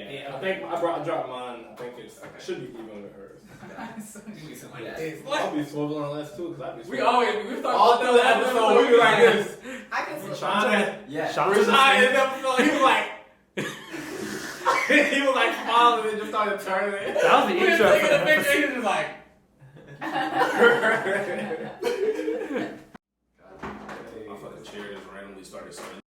Yeah, I think I dropped mine. I think it should be even with hers. I'll be swiveling less too, because I'll be swiveling. We all through the episode, we were like this. I can swivel. Rashad in the episode, he was like, he was like smiling and just started turning it. That was the intro. He was picture, he was just like. My fucking chair just randomly started spinning.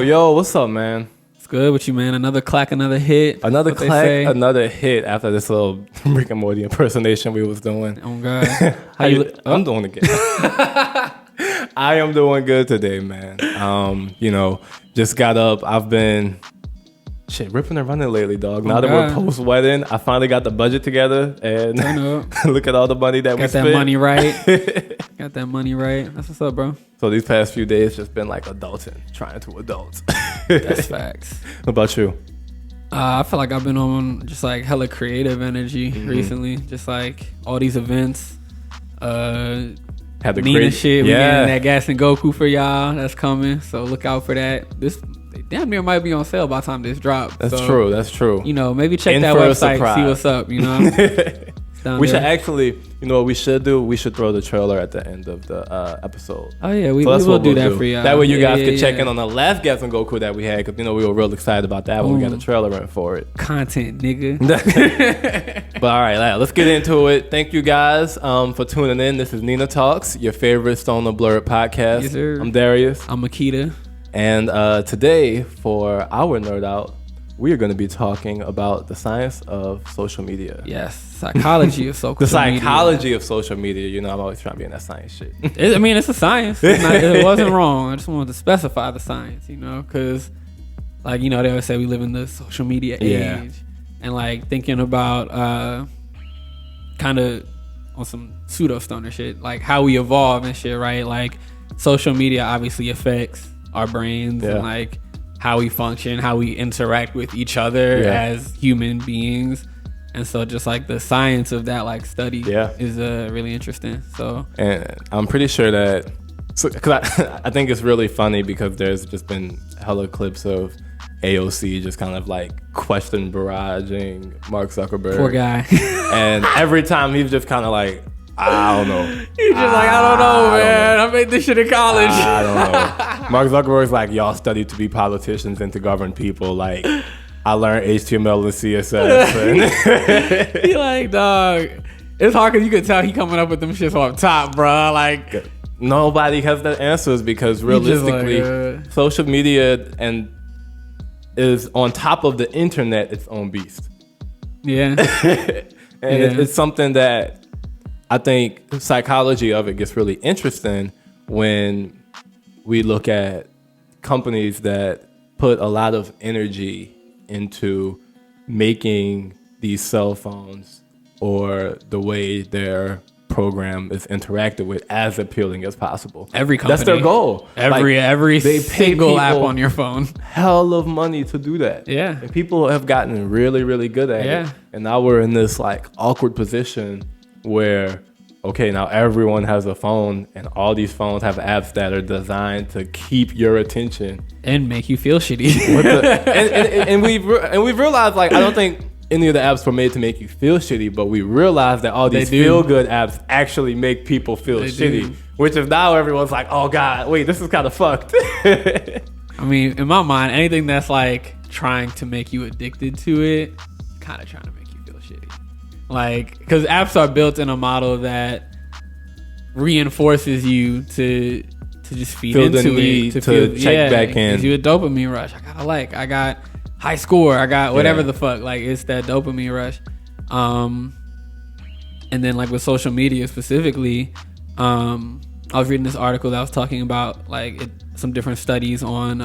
Yo, what's up, man? It's good with you, man. Another clack, another hit. Another clack, another hit after this little Rick and Morty impersonation we was doing. Oh, God. I'm doing it good. I am doing good today, man. Just got up. I've been ripping and running lately, dog. Now that we're post-wedding, I finally got the budget together, and look at all the money that we spent. Got that money right. Got that money right. That's what's up, bro. So these past few days just been like adulting, trying to adult. That's facts. What about you? I feel like I've been on just like hella creative energy recently. Just like all these events. Had the Nina great shit. We getting that Gas and Goku for y'all. That's coming. So look out for that. This damn near might be on sale by the time this drops. That's true. That's true. You know, maybe check that website, see what's up, you know. We should actually, you know what we should do? We should throw the trailer at the end of the episode. Oh, yeah. We will do that for y'all. That way you guys can check in on the last Gas and Goku that we had, because, you know, we were real excited about that when we got the trailer in for it. Content, nigga. But all right, let's get into it. Thank you guys for tuning in. This is Nina Talks, your favorite Stoner Blurred podcast. Yes, sir. I'm Darius. I'm Makita. And today, for our Nerd Out, we are going to be talking about the science of social media. Yes, psychology of social media. The psychology of social media. You know, I'm always trying to be in that science shit. It's a science. It wasn't wrong. I just wanted to specify the science, you know, because, like, you know, they always say we live in the social media age. And, like, thinking about kind of on some pseudo-stoner shit, like how we evolve and shit, right? Like, social media obviously affects our brains and, like, how we function, how we interact with each other as human beings. And so just like the science of that like study is really interesting. So, and I'm pretty sure that, because I think it's really funny because there's just been hella clips of AOC just kind of like question barraging Mark Zuckerberg. Poor guy. And every time he's just kind of like, I don't know. He's just like, I don't know, man. I made this shit in college. I don't know. Mark Zuckerberg's like, y'all studied to be politicians and to govern people. Like, I learned HTML and CSS. He like, dog. It's hard because you could tell he coming up with them shits off top, bro. Like, nobody has the answers because realistically, social media is on top of the internet its own beast. Yeah. It's something that I think the psychology of it gets really interesting when we look at companies that put a lot of energy into making these cell phones or the way their program is interacted with as appealing as possible. Every company. That's their goal. Every single app on your phone. Hell of money to do that. Yeah. And people have gotten really, really good at it. And now we're in this like awkward position where, okay, now everyone has a phone and all these phones have apps that are designed to keep your attention and make you feel shitty. and we've realized, like, I don't think any of the apps were made to make you feel shitty, but we realized that all these feel good apps actually make people feel shitty, which is now everyone's like, oh God, wait, this is kind of fucked. I mean, in my mind, anything that's like trying to make you addicted to it, kind of trying to make you feel shitty. Like, because apps are built in a model that reinforces you to just feed feel into the need it. to check back in. Gives you a dopamine rush. I got high score. I got whatever the fuck. Like, it's that dopamine rush. And then like with social media specifically, I was reading this article that was talking about like some different studies on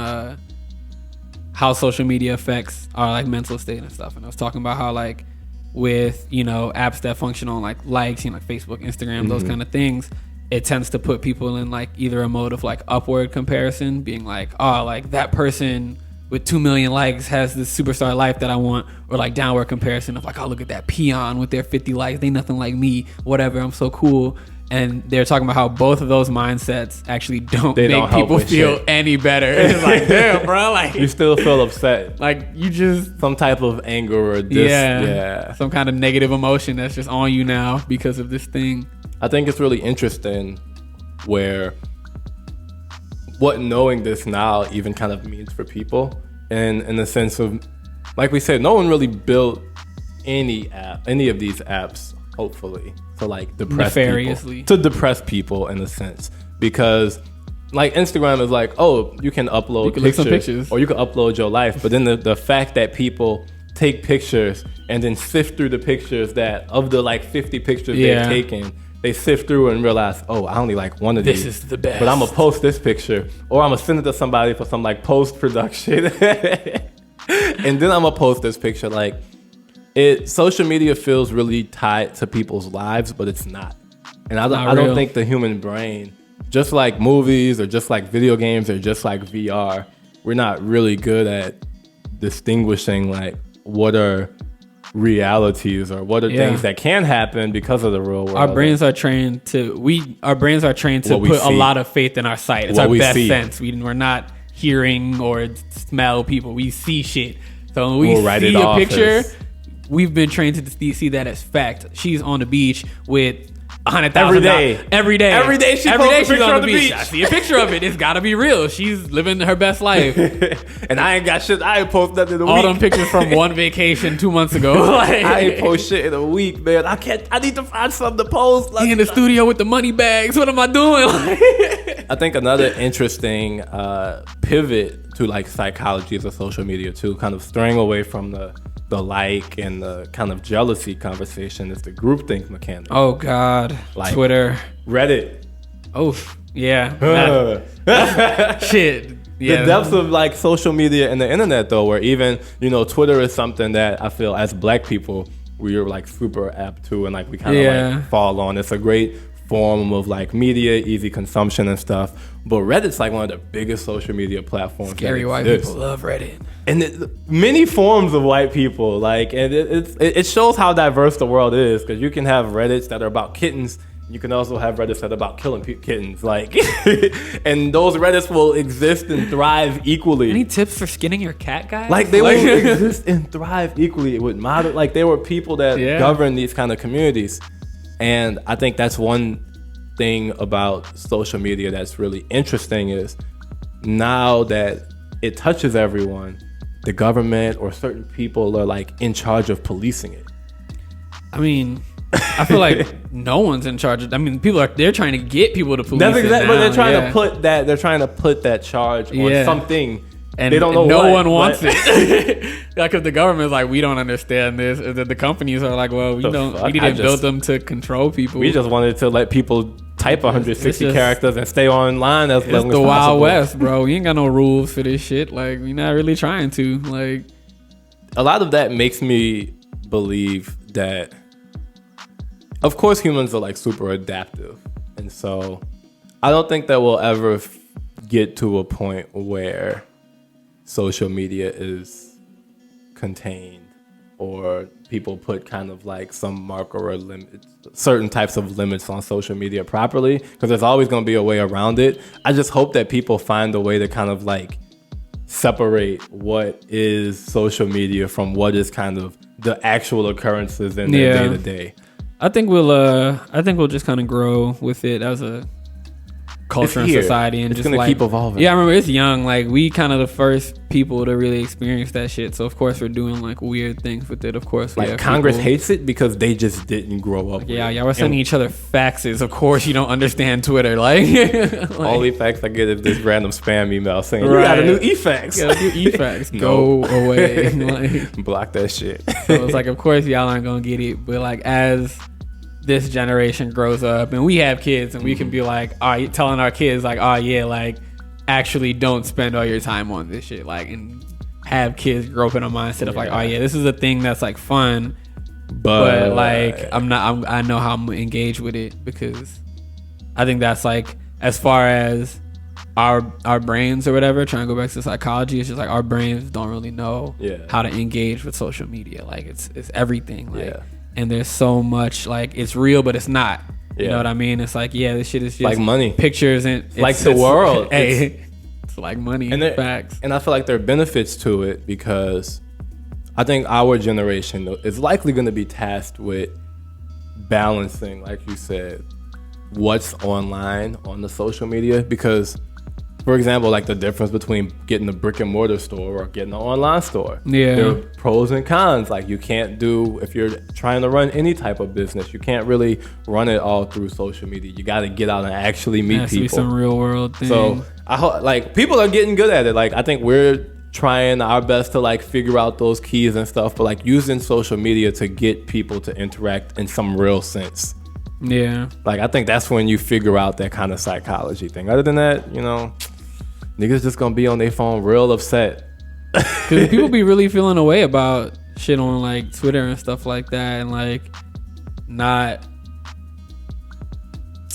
how social media affects our like mental state and stuff. And I was talking about how like with, you know, apps that function on like likes, you know, like Facebook, Instagram, those kind of things, it tends to put people in like either a mode of like upward comparison, being like, oh, like that person with 2 million likes has this superstar life that I want, or like downward comparison of like, oh, look at that peon with their 50 likes, they nothing like me, whatever, I'm so cool. And they're talking about how both of those mindsets actually don't make people feel any better. It's like, damn, bro, like you still feel upset, like you just some type of anger or some kind of negative emotion that's just on you now because of this thing. I think it's really interesting where what knowing this now even kind of means for people, and in the sense of, like we said, no one really built any of these apps, hopefully, to like depress people in a sense, because like Instagram is like, oh, you can upload pictures or you can upload your life, but then the fact that people take pictures and then sift through the pictures that of the like 50 pictures they've taken, they sift through and realize, oh, I only like one of these. This is the best. But I'm gonna post this picture, or I'm gonna send it to somebody for some like post production, and then I'm gonna post this picture. Like, social media feels really tied to people's lives, but it's not. And I don't think the human brain, just like movies or just like video games or just like VR, we're not really good at distinguishing like what are realities or what are things that can happen because of the real world. Our brains are trained to put a lot of faith in our sight. It's our best sense. We're not hearing or smell people. We see shit. So when we see a picture, we've been trained to see that as fact. She's on the beach with $100,000 every day. She's on the beach. I see a picture of it. It's gotta be real. She's living her best life. And I ain't got shit. I ain't post nothing in a week. All them pictures from one vacation 2 months ago. Like, I ain't post shit in a week, man. I need to find something to post. Like, in the studio with the money bags. What am I doing? I think another interesting pivot to like psychology of social media too, kind of straying away from the like and the kind of jealousy conversation, is the groupthink mechanic. Oh God, like Twitter, Reddit. Oh yeah, shit. Yeah. The depths of like social media and the internet, though, where even Twitter is something that I feel as Black people we are like super apt to, and like we kind of like fall on. It's a great form of like media, easy consumption and stuff. But Reddit's like one of the biggest social media platforms. Scary white people love Reddit. And many forms of white people, like, and it shows how diverse the world is, because you can have Reddits that are about kittens. You can also have Reddits that are about killing kittens, like, and those Reddits will exist and thrive equally. Any tips for skinning your cat, guys? Like, they will exist and thrive equally with modern. Like, there were people that govern these kind of communities, and I think that's one thing about social media that's really interesting is now that it touches everyone, the government or certain people are like in charge of policing it. I mean, I feel like no one's in charge of. I mean, they're trying to get people to police. That's exactly. But they're trying to put that. They're trying to put that charge on something. And they don't know. No one wants it. Like, if the government's like, we don't understand this, the companies are like, well, we didn't build them to control people. We just wanted to let people type 160 characters and stay online as long as possible. It's the Wild West, bro. We ain't got no rules for this shit. Like, we're not really trying to. Like, a lot of that makes me believe that, of course, humans are like super adaptive, and so I don't think that we'll ever get to a point where social media is contained or people put kind of like some marker or limit, certain types of limits on social media properly, because there's always going to be a way around it. I just hope that people find a way to kind of like separate what is social media from what is kind of the actual occurrences in their day to day. I think we'll just kind of grow with it as a culture and society, and it's just gonna like keep evolving. Yeah, I remember it's young. Like, we kind of the first people to really experience that shit. So of course we're doing like weird things with it. Of course, like Congress hates it because they just didn't grow up. Like, we're sending each other faxes. Of course, you don't understand Twitter. Like, only fax I get is this random spam email saying you got a new e-fax. You got a new e-fax. Go away. Like, block that shit. So it's like, of course y'all aren't gonna get it, but like as this generation grows up and we have kids and we can be like, telling our kids like, oh yeah, like actually don't spend all your time on this shit, like, and have kids grow up in a mindset of like, oh yeah, this is a thing that's like fun, but like I know how I'm engaged with it, because I think that's like, as far as our brains or whatever, trying to go back to psychology, it's just like our brains don't really know how to engage with social media. Like it's everything. Like, and there's so much, like, it's real, but it's not. You know what I mean? It's like, this shit is just like money, pictures, and it's like the world. It's like money and facts. And I feel like there are benefits to it because I think our generation is likely going to be tasked with balancing, like you said, what's online on the social media. Because, for example, like the difference between getting a brick and mortar store or getting an online store. There are pros and cons. Like you can't do, if you're trying to run any type of business, you can't really run it all through social media. You got to get out and actually meet people. Be some real world thing. So I hope, like, people are getting good at it. Like I think we're trying our best to like figure out those keys and stuff, but like using social media to get people to interact in some real sense. Yeah. Like I think that's when you figure out that kind of psychology thing. Other than that, you know, niggas just gonna be on their phone real upset. Cause people be really feeling a way about shit on like Twitter and stuff like that, and like not,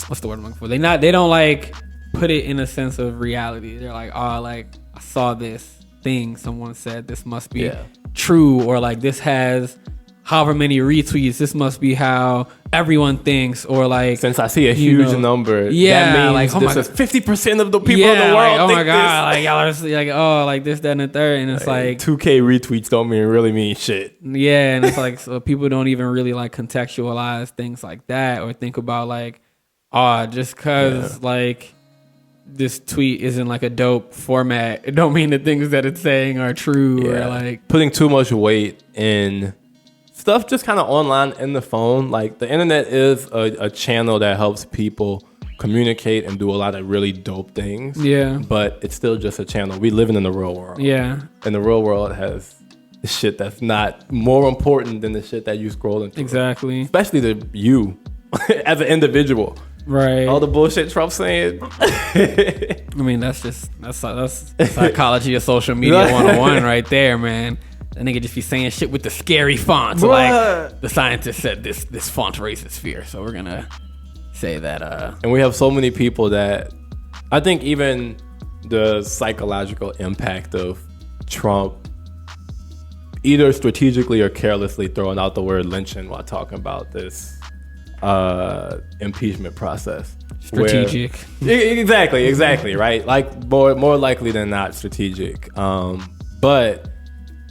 what's the word I'm looking for? They don't like put it in a sense of reality. They're like, oh, like I saw this thing someone said, this must be true, or like this has however many retweets, this must be how everyone thinks, or like since I see a huge number, that means like, this is 50% of the people in the world. Like, oh think my god, this. like y'all are like, oh, like this, that, and the third, and it's like 2K retweets don't really mean shit. Yeah, and it's like, so people don't even really like contextualize things like that, or think about like, just cause like this tweet isn't like a dope format, it don't mean the things that it's saying are true. Or like putting too much weight in stuff just kind of online in the phone. Like the internet is a channel that helps people communicate and do a lot of really dope things. Yeah. But it's still just a channel. We living in the real world. Yeah. And the real world has shit that's not more important than the shit that you scrolling through. Exactly. Especially to you as an individual. Right. All the bullshit Trump's saying. I mean, that's psychology of social media 101 right there, man. That nigga just be saying shit with the scary fonts. Like the scientist said this font raises fear, so we're gonna say that. And we have so many people that I think even the psychological impact of Trump either strategically or carelessly throwing out the word lynching while talking about this impeachment process. Strategic. Exactly, right? Like more likely than not strategic. But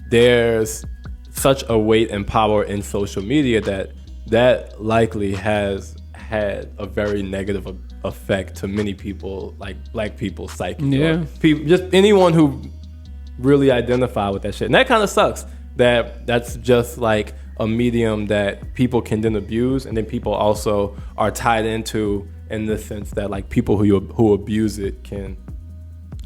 there's such a weight and power in social media that likely has had a very negative effect to many people, like black people's psyche. Yeah. People, just anyone who really identify with that shit. And that kind of sucks that's just like a medium that people can then abuse, and then people also are tied into in the sense that like people who abuse it can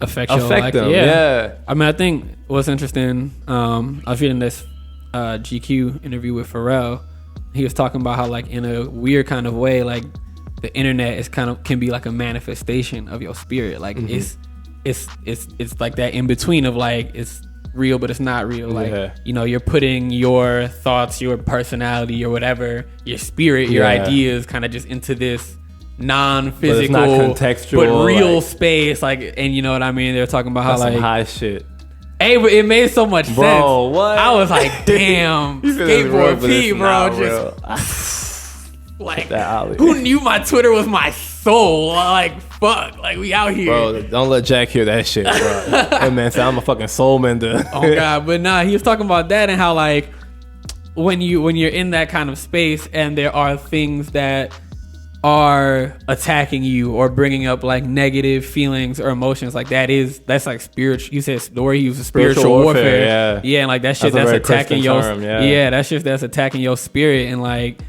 affect them. Yeah. I mean, I think what's interesting, I was reading this GQ interview with Pharrell. He was talking about how like in a weird kind of way, like the internet is can be like a manifestation of your spirit. Like it's like that in between of like it's real but it's not real. Like you know, you're putting your thoughts, your personality, or whatever, your spirit, your ideas, kind of just into this non-physical, but, not contextual, but real space. Like, and you know what I mean? They're talking about how like some high shit. Hey, but it made so much sense. Bro, what? I was like, damn, skateboard P, bro. Like, who knew my Twitter was my soul? Like, fuck, like we out here. Bro, don't let Jack hear that shit, bro. Hey man, say I'm a fucking soul mender. Oh god, but nah, he was talking about that and how like when you're in that kind of space and there are things that are attacking you or bringing up like negative feelings or emotions, like that's like spiritual. You said the word he used, spiritual warfare. Yeah, and like that shit that's attacking your that shit that's attacking your spirit. And like,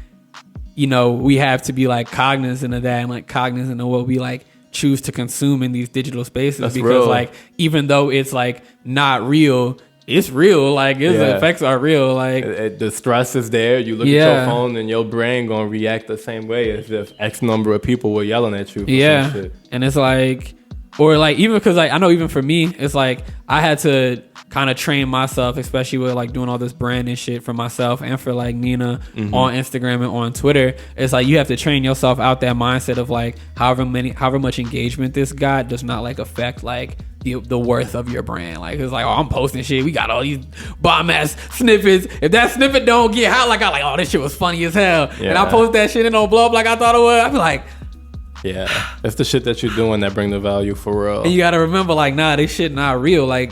you know, we have to be like cognizant of that and like cognizant of what we like choose to consume in these digital spaces. That's because real. Like even though it's like not real, it's real. Like its effects are real. Like the stress is there. You look at your phone and your brain gonna react the same way as if X number of people were yelling at you. For some shit. And it's like Or like, even because like I know even for me, it's like I had to kind of train myself, especially with like doing all this branding shit for myself and for like Nina on Instagram and on Twitter. It's like you have to train yourself out that mindset of like however much engagement this got does not like affect like the worth of your brand. Like it's like, oh, I'm posting shit, we got all these bomb ass snippets. If that snippet don't get hot, like I like, oh, this shit was funny as hell, and I post that shit and don't blow up like I thought it would, I be like, yeah, it's the shit that you're doing that bring the value for real. And you gotta remember, like, nah, this shit not real. Like,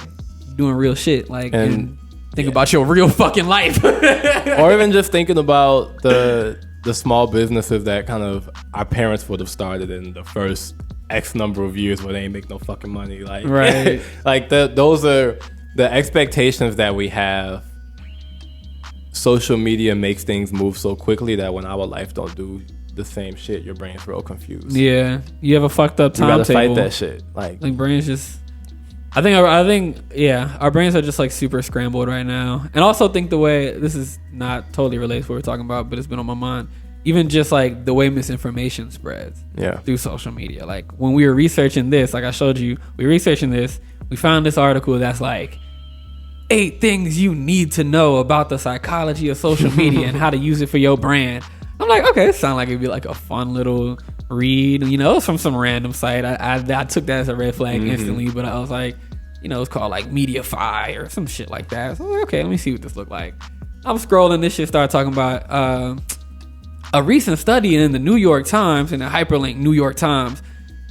doing real shit. Like, and think about your real fucking life. Or even just thinking about the small businesses that kind of our parents would have started in the first X number of years where they ain't make no fucking money. Like, right. Like those are the expectations that we have. Social media makes things move so quickly that when our life don't do the same shit, your brain's real confused. Yeah, you have a fucked up timetable. You gotta fight that shit. Like brains just. I think yeah, our brains are just like super scrambled right now. And also think the way, this is not totally related to what we're talking about, but it's been on my mind. Even just like the way misinformation spreads through social media. Like when we were researching this, like I showed you, we were researching this, we found this article that's like 8 things you need to know about the psychology of social media and how to use it for your brand. I'm like, okay, it sounds like it'd be like a fun little read. You know, it was from some random site. I took that as a red flag instantly, but I was like, you know, it's called like Mediafy or some shit like that. So I was like, okay, let me see what this look like. I'm scrolling, this shit started talking about a recent study in the New York Times, and the hyperlink New York Times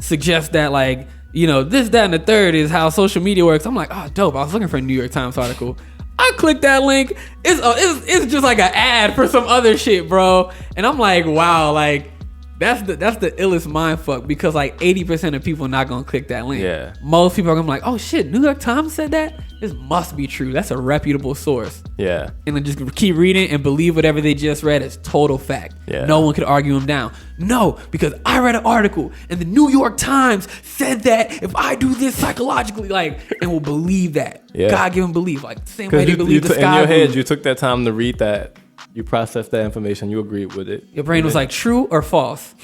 suggests that like, you know, this, that, and the third is how social media works. I'm like, oh, dope. I was looking for a New York Times article. I clicked that link. It's just like an ad for some other shit, bro. And I'm like, wow, like that's the illest mind fuck, because like 80% of people not gonna click that link. Yeah. Most people are gonna be like, oh shit, New York Times said that? This must be true. That's a reputable source. Yeah. And then just keep reading and believe whatever they just read is total fact. Yeah. No one could argue them down. No, because I read an article and the New York Times said that if I do this psychologically, like, and will believe that. Yeah. God-given belief. Like, the same way they believe the sky. In your head, you took that time to read that. You processed that information. You agreed with it. Your brain was like, true or false?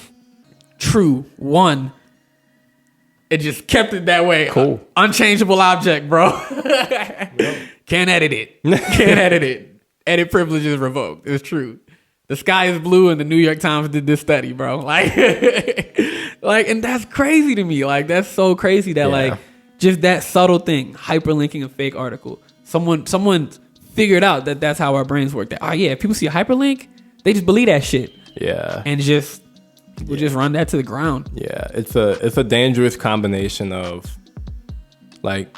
True. 1. It just kept it that way. Cool. Unchangeable object, bro. Can't edit it. Can't edit it. Edit privilege is revoked. It's true. The sky is blue, and the New York Times did this study, bro. Like, and that's crazy to me. Like, that's so crazy that like just that subtle thing, hyperlinking a fake article. Someone figured out that that's how our brains work. That if people see a hyperlink, they just believe that shit. Yeah. And just we'll just run that to the ground. Yeah, it's a dangerous combination of, like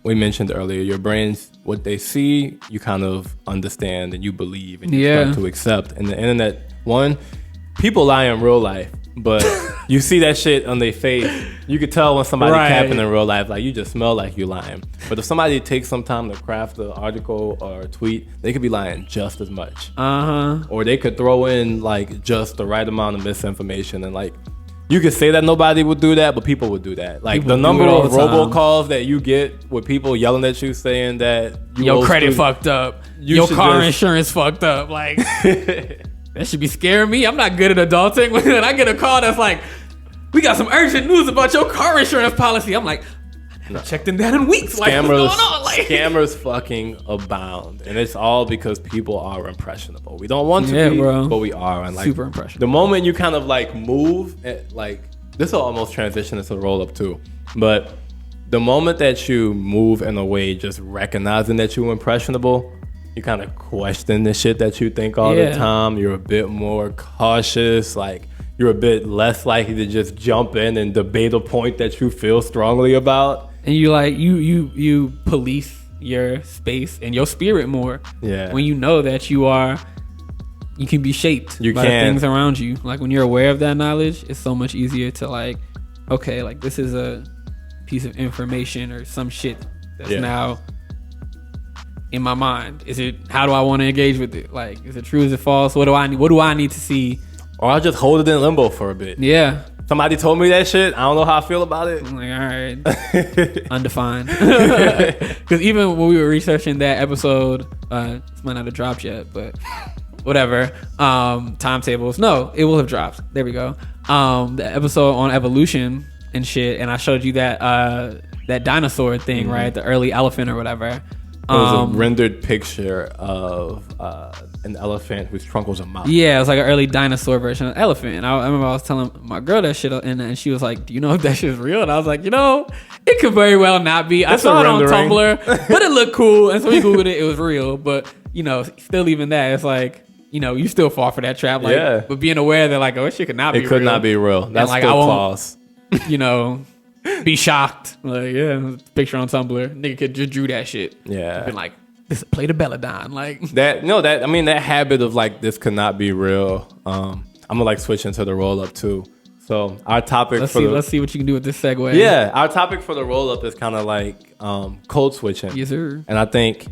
we mentioned earlier, your brains, what they see, you kind of understand and you believe and you start to accept. And the internet, people lie in real life, but you see that shit on their face. You could tell when somebody capping in real life, like you just smell like you lying. But if somebody takes some time to craft an article or a tweet, they could be lying just as much. Or they could throw in like just the right amount of misinformation, and like you could say that nobody would do that, but people would do that. Like the number of robocalls that you get with people yelling at you saying that your credit fucked up, your car insurance fucked up, like that should be scaring me. I'm not good at adulting. When I get a call that's like, we got some urgent news about your car insurance policy, I'm like, I haven't checked in that in weeks. Like, what's going on? Like, scammers fucking abound, and it's all because people are impressionable. We don't want to be, bro, but we are. And like, super impressionable. The moment you kind of like move, like this will almost transition into the roll up too. But the moment that you move in a way, just recognizing that you're impressionable, you kind of question the shit that you think all the time. You're a bit more cautious. Like, you're a bit less likely to just jump in and debate a point that you feel strongly about. And you like you police your space and your spirit more. Yeah. When you know that you can be shaped by the things around you. Like when you're aware of that knowledge, it's so much easier to like, okay, like this is a piece of information or some shit that's now in my mind. How do I want to engage with it? Like, is it true? Is it false? What do I need to see? Or I'll just hold it in limbo for a bit. Yeah. Somebody told me that shit. I don't know how I feel about it. I'm like, all right. Undefined. Because even when we were researching that episode, this might not have dropped yet, but whatever. Timetables. No, it will have dropped. There we go. The episode on evolution, and shit, and I showed you that dinosaur thing, right? The early elephant or whatever. It was a rendered picture of an elephant whose trunk was a mouth. Yeah, it was like an early dinosaur version of elephant. And I remember I was telling my girl that shit, and she was like, "Do you know if that shit is real?" And I was like, it could very well not be. I saw it on Tumblr, but it looked cool, and so we googled it. It was real, but still even that, it's like, you still fall for that trap. Like, but being aware that like, this shit could not be real. It could not be real. That's like, still clause. Be shocked. Like, picture on Tumblr. Nigga could just drew that shit. Yeah. Been like, this play the Belladon. Like that. No, that, I mean, that habit of like, this could not be real. I'm gonna like switch into the roll up too. So our topic let's see what you can do with this segue. Yeah, our topic for the roll up is kind of like code switching. Yes, sir. And I think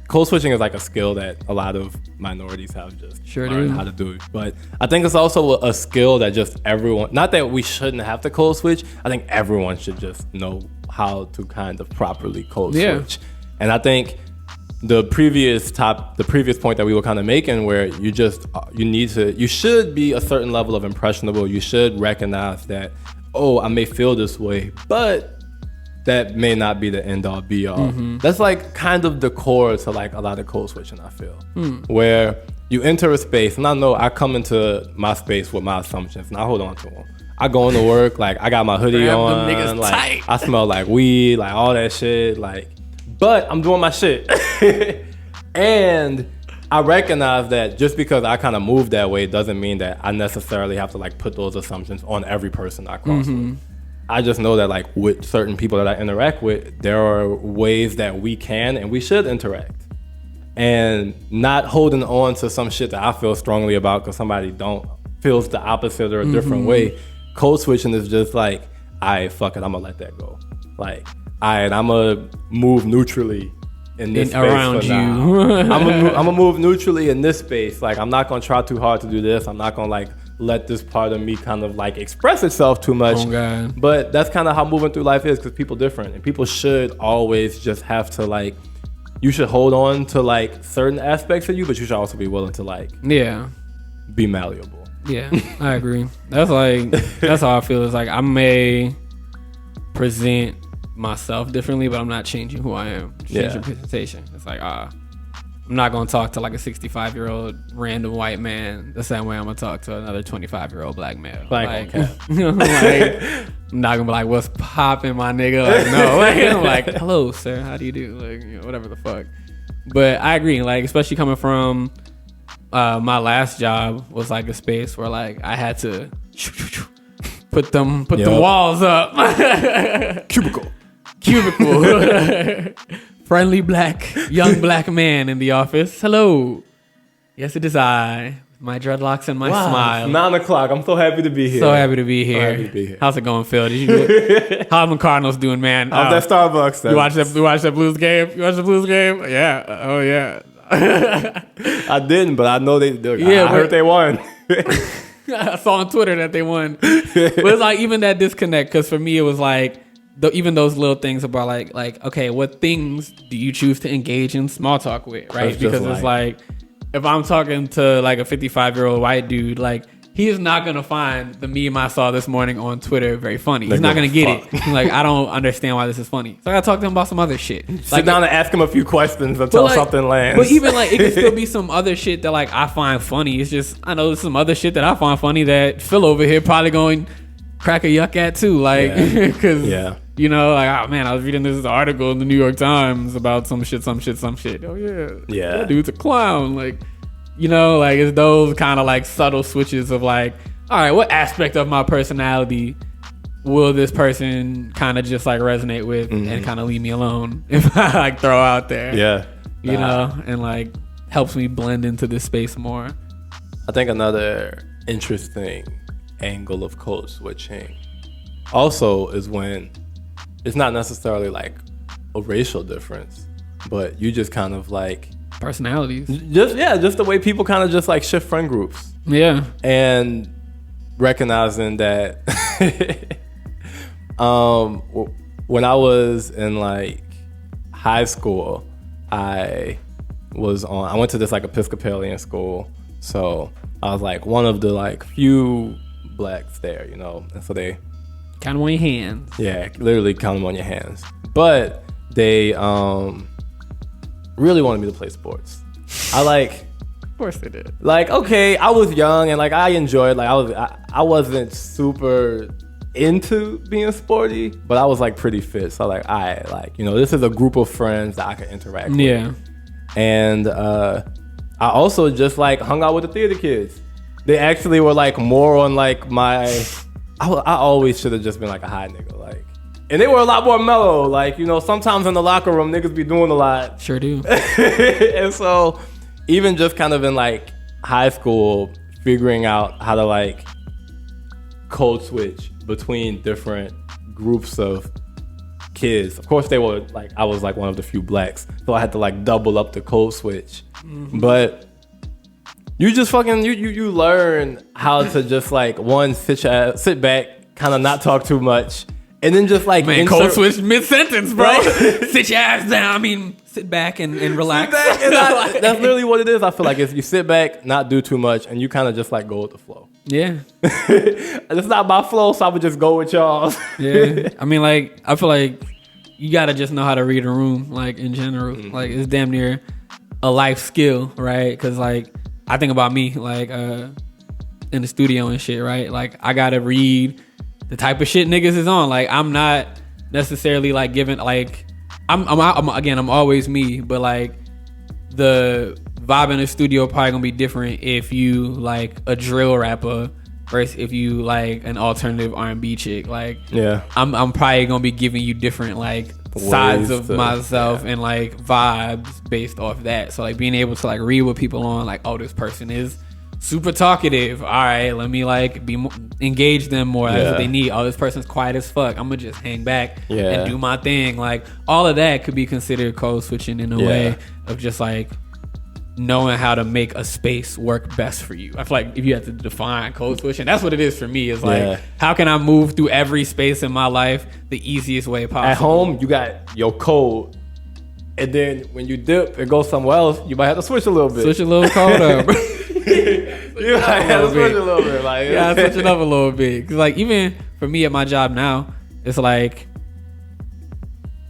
code switching is like a skill that a lot of minorities have just learned how to do. But I think it's also a skill that just everyone, not that we shouldn't have to code switch, I think everyone should just know how to kind of properly code switch. And I think the previous point that we were kind of making, where you should be a certain level of impressionable. You should recognize that, I may feel this way, but that may not be the end all be all. That's like kind of the core to like a lot of code switching, I feel. Where you enter a space, and I know I come into my space with my assumptions, and I hold on to them. I go into work, like I got my hoodie on, like tight. I smell like weed, like all that shit, like, but I'm doing my shit. And I recognize that just because I kind of move that way doesn't mean that I necessarily have to like put those assumptions on every person I cross with. I just know that like with certain people that I interact with, there are ways that we can and we should interact. And not holding on to some shit that I feel strongly about because somebody feels the opposite or a different way. Code switching is just like, fuck it, I'm gonna let that go. Like, I'm gonna move neutrally in this space around you. I'm gonna move neutrally in this space. Like, I'm not gonna try too hard to do this. I'm not gonna like let this part of me kind of like express itself too much. Oh, God. But that's kind of how moving through life is, because people different, and people should always just have to like, you should hold on to like certain aspects of you, but you should also be willing to like be malleable. Yeah, I agree. That's how I feel. It's like I may present myself differently, but I'm not changing who I am. Changing presentation. It's like I'm not gonna talk to like a 65-year-old random white man the same way I'm gonna talk to another 25-year-old black male. Like, I'm not gonna be like, "What's poppin', my nigga?" Like, no, I'm like, "Hello, sir. How do you do?" Like, whatever the fuck. But I agree. Like, especially coming from my last job was like a space where like I had to put them walls up. Cubicle. Friendly young black man in the office. Hello. Yes, it is I. My dreadlocks and my smile. 9 o'clock. I'm so happy to be here. So happy to be here. How's it going, Phil? How the Cardinals doing, man? How's that Starbucks? You watch that Blues game? Yeah. Oh, yeah. I didn't, but I know I heard they won. I saw on Twitter that they won. But it's like even that disconnect, because for me it was like, even those little things about like okay, what things do you choose to engage in small talk with, right? Because it's like if I'm talking to like a 55-year-old white dude, like he is not gonna find the meme I saw this morning on Twitter very funny. He's not gonna get it. Like, I don't understand why this is funny. So I gotta talk to him about some other shit. Sit down and ask him a few questions until something lands. But even like it could still be some other shit that like I find funny. It's just I know there's some other shit that I find funny that Phil over here probably going crack a yuck at too. Like because like, oh man, I was reading this article in the New York Times about some shit. Oh yeah, that dude's a clown. Like, like it's those kind of like subtle switches of like, all right, what aspect of my personality will this person kind of just like resonate with and kind of leave me alone if I like throw out there? And like helps me blend into this space more. I think another interesting angle of code switching also is when it's not necessarily like a racial difference, but you just kind of like personalities. Just the way people kind of just like shift friend groups. Yeah. And recognizing that when I was in like high school, I went to this like Episcopalian school. So I was like one of the like few blacks there, you know, and so they count them on your hands. Yeah, literally count them on your hands. But they really wanted me to play sports. Of course they did. Like, okay, I was young and like I enjoyed, like I wasn't super into being sporty, but I was like pretty fit. So like this is a group of friends that I could interact with. Yeah. And I also just like hung out with the theater kids. They actually were like more on like my I always should have just been like a high nigga, like, and they were a lot more mellow. Like, you know, sometimes in the locker room niggas be doing a lot. Sure do. And so even just kind of in like high school, figuring out how to like code switch between different groups of kids. Of course they were like, I was like one of the few blacks, so I had to like double up the code switch. Mm-hmm. But you just fucking you learn how to just like sit back, kind of not talk too much, and then just like code switch mid sentence, bro. Sit your ass down. I mean, sit back and relax. Sit back and that's literally what it is. I feel like if you sit back, not do too much, and you kind of just like go with the flow. Yeah, it's not my flow, so I would just go with y'all. Yeah, I mean, like I feel like you gotta just know how to read a room, like in general. Mm-hmm. Like it's damn near a life skill, right? Because like I think about me, like in the studio and shit, right? Like I gotta read the type of shit niggas is on. Like I'm not necessarily like giving like I'm always me, but like the vibe in the studio probably gonna be different if you like a drill rapper versus if you like an alternative R&B chick. Like yeah, I'm probably gonna be giving you different like sides of myself and like vibes based off that. So like being able to like read what people on, like, oh, this person is super talkative, all right, let me like engage them more. That's what they need. Oh, this person's quiet as fuck, I'm gonna just hang back and do my thing. Like all of that could be considered code switching in a way of just like knowing how to make a space work best for you. I feel like if you have to define code switching, that's what it is for me. Is like, how can I move through every space in my life the easiest way possible? At home, you got your code, and then when you dip and go somewhere else, you might have to switch a little bit. Switch a little code up. You might have to switch a little bit. Like, yeah, switch it up a little bit. Cause like even for me at my job now, it's like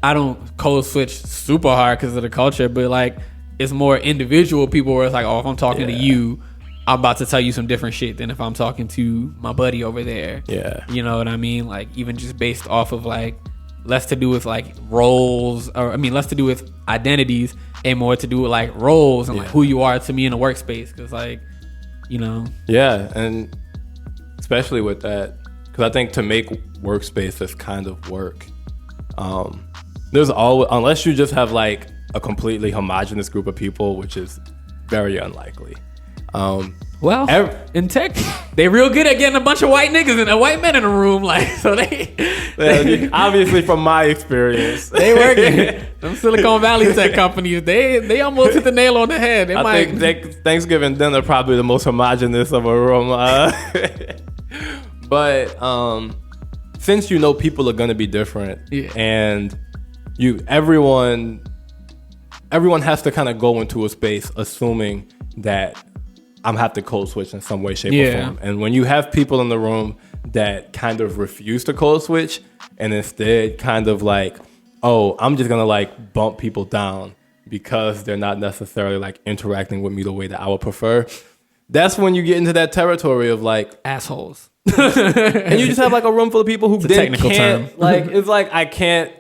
I don't code switch super hard because of the culture, but like it's more individual people where it's like, oh, if I'm talking to you, I'm about to tell you some different shit than if I'm talking to my buddy over there. Yeah. You know what I mean? Like even just based off of like less to do with like roles, or I mean less to do with identities and more to do with like roles and like who you are to me in a workspace. Cause like, you know. Yeah. And especially with that, cause I think to make workspaces kind of work, there's always, unless you just have like a completely homogenous group of people, which is very unlikely. In tech, they real good at getting a bunch of white niggas and white men in a room, like, so they obviously from my experience, they working. Them Silicon Valley tech companies, they almost hit the nail on the head. I think Thanksgiving dinner probably the most homogenous of a room. But since you know people are gonna be different, and everyone has to kind of go into a space assuming that I'm have to code switch in some way, shape, or form. And when you have people in the room that kind of refuse to code switch and instead kind of like, oh, I'm just gonna like bump people down because they're not necessarily like interacting with me the way that I would prefer, that's when you get into that territory of like assholes. And you just have like a room full of people who it's a technical term. Like it's like I can't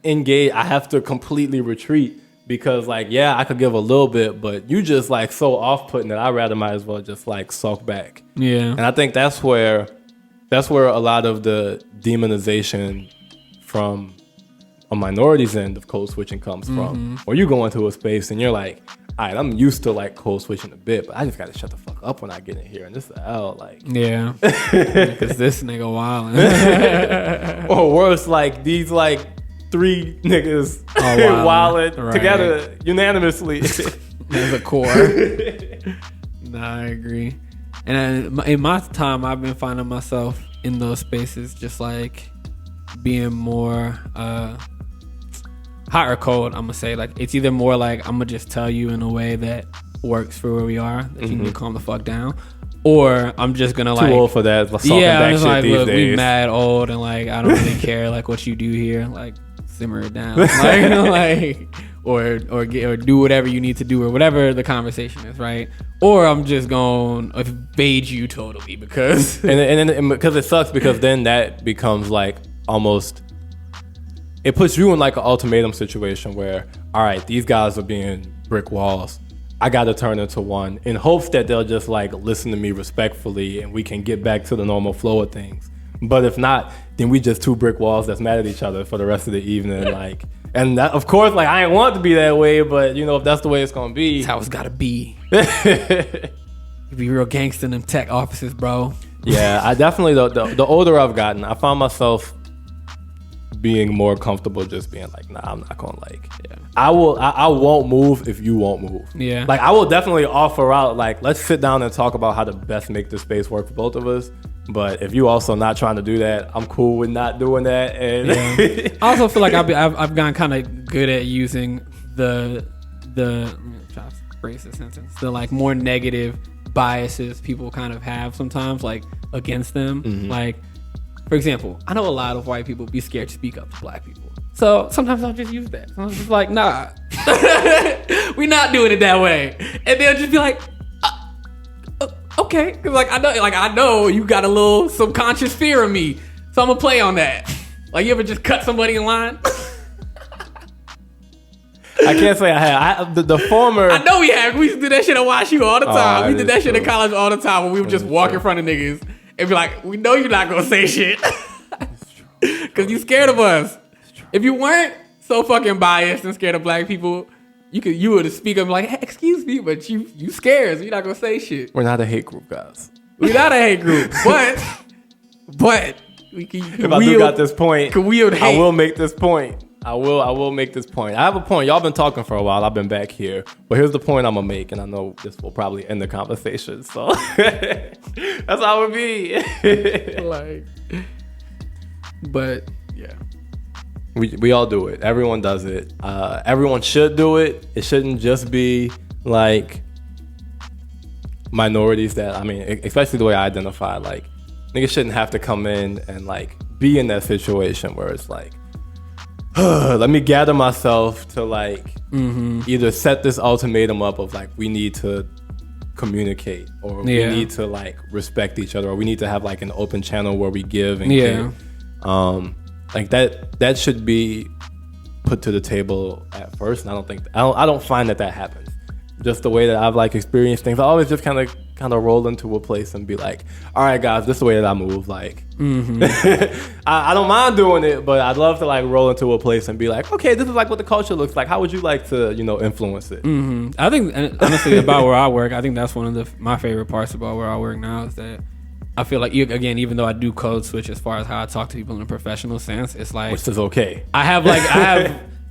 engage. I have to completely retreat. Because like, I could give a little bit, but you just like so off-putting that I rather might as well just like sulk back. Yeah. And I think that's where a lot of the demonization from a minority's end of code switching comes from. Where you go into a space and you're like, all right, I'm used to like code switching a bit, but I just got to shut the fuck up when I get in here. And this is hell, like. Yeah. Because this nigga wildin'. Or worse, like these like 3 niggas wildin' together unanimously. As a core. Nah, I agree. And in my time, I've been finding myself in those spaces just like being more hot or cold. I'm gonna say like it's either more like I'm gonna just tell you in a way that works for where we are, that you can calm the fuck down, or I'm just gonna too old for that. I'm just like, look, we mad old, and like I don't really care like what you do here. Like simmer it down, like or do whatever you need to do, or whatever the conversation is, right? Or I'm just gonna evade you totally because and because it sucks, because then that becomes like almost, it puts you in like an ultimatum situation where, all right, these guys are being brick walls. I got to turn into one in hopes that they'll just like listen to me respectfully and we can get back to the normal flow of things. But if not, then we just two brick walls that's mad at each other for the rest of the evening. Like, and that, of course, like I ain't want it to be that way, but you know, if that's the way it's gonna be, that's how it's gotta be. You be real gangster in them tech offices, bro. Yeah, I definitely, the older I've gotten, I found myself being more comfortable just being like, nah, I'm not gonna like, I won't move if you won't move. Yeah. Like I will definitely offer out, like, let's sit down and talk about how to best make this space work for both of us. But if you also not trying to do that, I'm cool with not doing that. And I also feel like I've gotten kind of good at using the try to phrase this sentence, the like more negative biases people kind of have sometimes, like against them. Mm-hmm. Like, for example, I know a lot of white people be scared to speak up to black people. So sometimes I'll just use that. I'm just like, nah, we not doing it that way. And they'll just be like, okay. Cause like I know you got a little subconscious fear of me. So I'm gonna play on that. Like, you ever just cut somebody in line? I can't say I have. The former. I know we have. We used to do that shit at YSU all the time. We did that shit in college all the time when we would just walk in front of niggas and be like, we know you're not gonna say shit. Cause you scared of us. If you weren't so fucking biased and scared of black people, you would speak up and be like, hey, excuse me, but you scared, so you're not gonna say shit. We're not a hate group, guys. We're not a hate group, but we can. If I do got this point, wield hate. I will make this point. I will make this point. I have a point. Y'all been talking for a while. I've been back here, but here's the point I'm gonna make, and I know this will probably end the conversation. So that's how it be. But yeah. We all do it. Everyone does it. Everyone should do it. It shouldn't just be like minorities that, I mean, especially the way I identify, like niggas shouldn't have to come in and like be in that situation where it's like, let me gather myself to like either set this ultimatum up of like, we need to communicate, or we need to like respect each other, or we need to have like an open channel where we give and give. Like that should be put to the table at first, and I don't find that happens. Just the way that I've like experienced things, I always just kind of roll into a place and be like, all right, guys, this is the way that I move. Like, I don't mind doing it, but I'd love to like roll into a place and be like, okay, this is like what the culture looks like. How would you like to, influence it? I think honestly about where I work, I think that's one of my favorite parts about where I work now is that I feel like, again, even though I do code switch as far as how I talk to people in a professional sense, it's like, which is okay.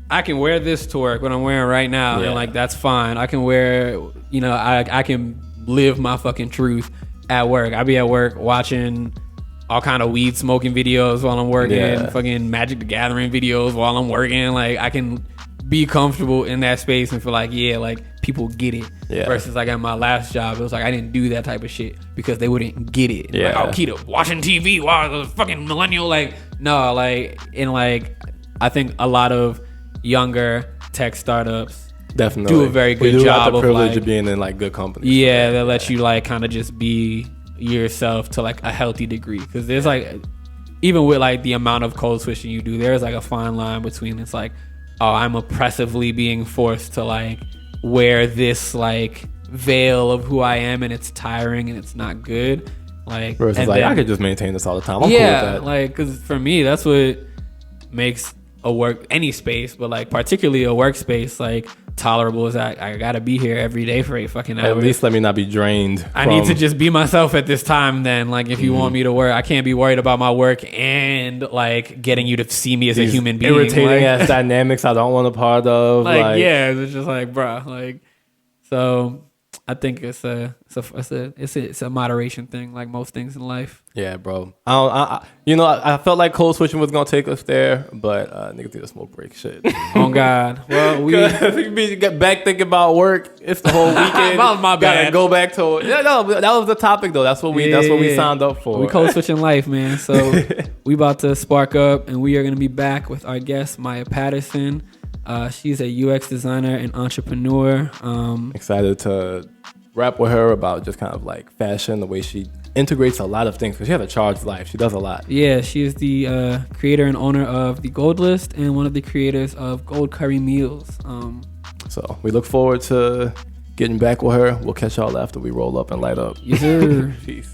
I can wear this to work, what I'm wearing right now, and like that's fine. I can wear, I can live my fucking truth at work. I be at work watching all kind of weed smoking videos while I'm working, fucking Magic the Gathering videos while I'm working. Like, I can be comfortable in that space and feel like, like people get it. Versus like at my last job, it was like I didn't do that type of shit because they wouldn't get it. Like, oh, Keita watching TV while the fucking millennial, like, no, like, and like I think a lot of younger tech startups definitely do a very good job have the privilege of, like, of being in like good company. Yeah, that lets you like kind of just be yourself to like a healthy degree, because there's like, even with like the amount of code switching you do, there's like a fine line between, it's like, oh, I'm oppressively being forced to like wear this like veil of who I am, and it's tiring and it's not good. Like, versus like, I could just maintain this all the time. I'm cool with that. Like, because for me, that's what makes any space, but like particularly a workspace, like tolerable, is that I gotta be here every day for 8 fucking hours. At least let me not be drained. I need to just be myself at this time. Then, like, if you want me to work, I can't be worried about my work and like getting you to see me as a human being. Irritating ass dynamics I don't want a part of. Like, yeah, it's just like, bruh, like, so I think it's a moderation thing, like most things in life. Yeah, bro. I felt like code switching was gonna take us there, but niggas need a smoke break. Shit. Oh God. Well, we get back thinking about work. It's the whole weekend. That was my bad. Gotta go back to it. Yeah, no, that was the topic though. That's what we signed up for. We code switching life, man. So we about to spark up, and we are gonna be back with our guest Maya Patterson. She's a UX designer and entrepreneur. Excited to rap with her about just kind of like fashion, the way she integrates a lot of things, because she has a charged life. She does a lot. Yeah, she is the creator and owner of the Gold List and one of the creators of Gold Curry Meals. So we look forward to getting back with her. We'll catch y'all after we roll up and light up. Yes, sir. Peace.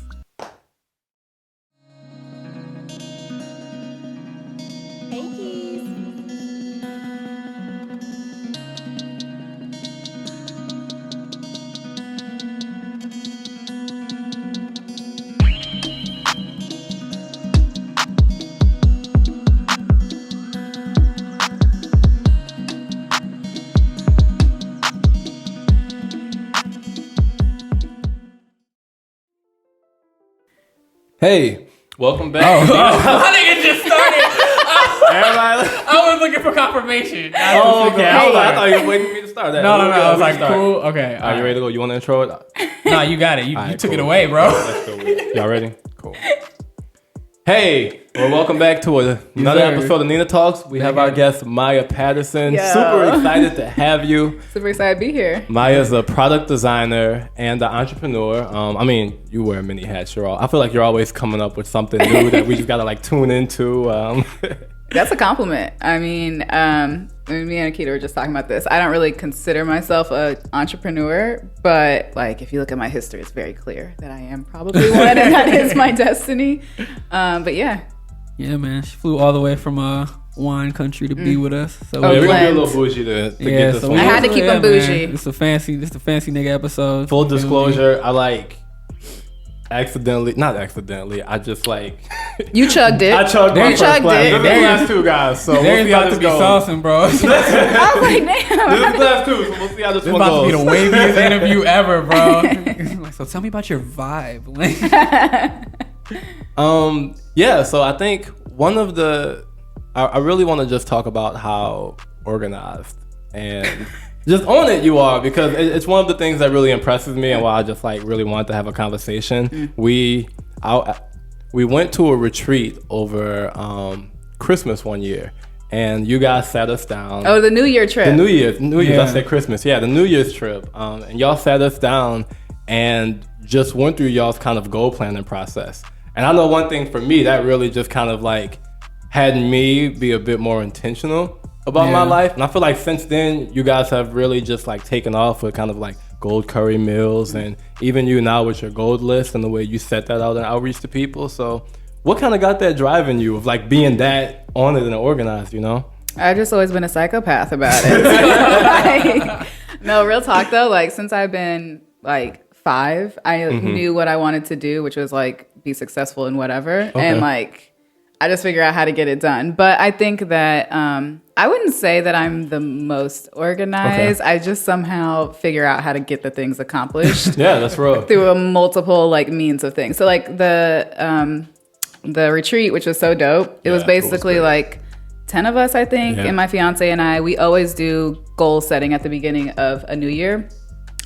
Hey, welcome back. I think it just started. Everybody, I was looking for confirmation. oh, okay. I thought you were waiting for me to start that. No. I was like, cool. Okay. Are you ready to go? You want to intro it? No, you got it. You Right, took cool. it away, bro. Let's go. Y'all ready? Cool. Hey, well, welcome back to another sir. episode of Nina Talks. We have our guest, Maya Patterson. Yo. Super excited to have you. Super excited to be here. Maya's a product designer and an entrepreneur. You wear many hats. I feel like you're always coming up with something new that we just gotta like tune into. That's a compliment. I mean, me and Akita were just talking about this. I don't really consider myself an entrepreneur, but like if you look at my history, it's very clear that I am probably one, and that is my destiny. But yeah. Yeah, man. She flew all the way from wine country to be with us. So Oh, we're gonna be a blend. little bougie to get this so one. I had to keep them bougie. It's a fancy nigga episode. Full disclosure, I just like You chugged it. I chugged my You first chugged glass. it. This is the last two, guys. So we'll There's see how about to this be goes. saucing, bro. I was like, damn. This is glass two, so we'll see how this This one about to be the goes. waviest interview ever, bro. Like, so tell me about your vibe. Yeah, so I think one of I really want to just talk about how organized and just on it you are, because it's one of the things that really impresses me and why I just like really wanted to have a conversation. We went to a retreat over Christmas one year, and you guys sat us down. Oh, the New Year trip. The New Year's, Yeah. I said Christmas. Yeah, the New Year's trip. And y'all sat us down and just went through y'all's kind of goal planning process. And I know one thing for me that really just kind of like had me be a bit more intentional about my life. And I feel like since then, you guys have really just like taken off with kind of like Gold Curry Meals, and even you now with your Gold List and the way you set that out and outreach to people. So what kind of got that driving you of like being that on it and organized, you know? I've just always been a psychopath about it. Like, no, real talk though. Like since I've been like 5, I knew what I wanted to do, which was like be successful in whatever. And like, I just figure out how to get it done. But I think that I wouldn't say that I'm the most organized. I just somehow figure out how to get the things accomplished. Yeah, that's real. Through a multiple like means of things. So like the retreat, which was so dope, it was basically like 10 of us, I think, and my fiance and I. We always do goal setting at the beginning of a new year.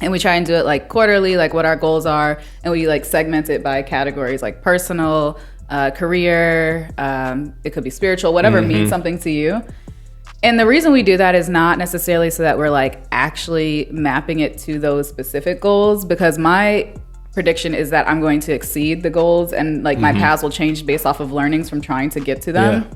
And we try and do it like quarterly, like what our goals are. And we like segment it by categories like personal, career, it could be spiritual, whatever means something to you. And the reason we do that is not necessarily so that we're like actually mapping it to those specific goals, because my prediction is that I'm going to exceed the goals and like my paths will change based off of learnings from trying to get to them.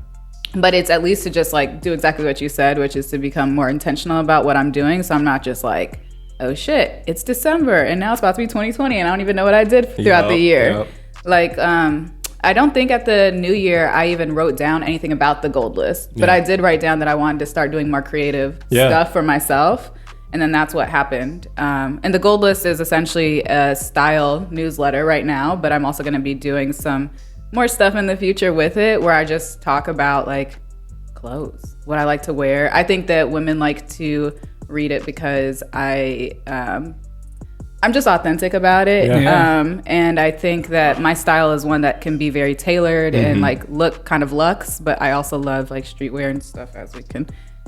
But it's at least to just like do exactly what you said, which is to become more intentional about what I'm doing. So I'm not just like, oh shit, it's December and now it's about to be 2020 and I don't even know what I did throughout the year. Like, I don't think at the new year I even wrote down anything about the Gold List, but I did write down that I wanted to start doing more creative stuff for myself. And then that's what happened. And the Gold List is essentially a style newsletter right now, but I'm also going to be doing some more stuff in the future with it where I just talk about like clothes, what I like to wear. I think that women like to read it because I I'm just authentic about it. Yeah. And I think that my style is one that can be very tailored and like look kind of luxe, but I also love like streetwear and stuff, as we can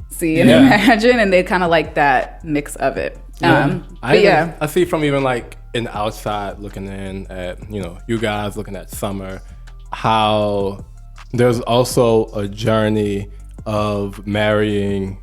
see and imagine, and they kind of like that mix of it. I see from even like an outside looking in at, you know, you guys looking at summer, how there's also a journey of marrying,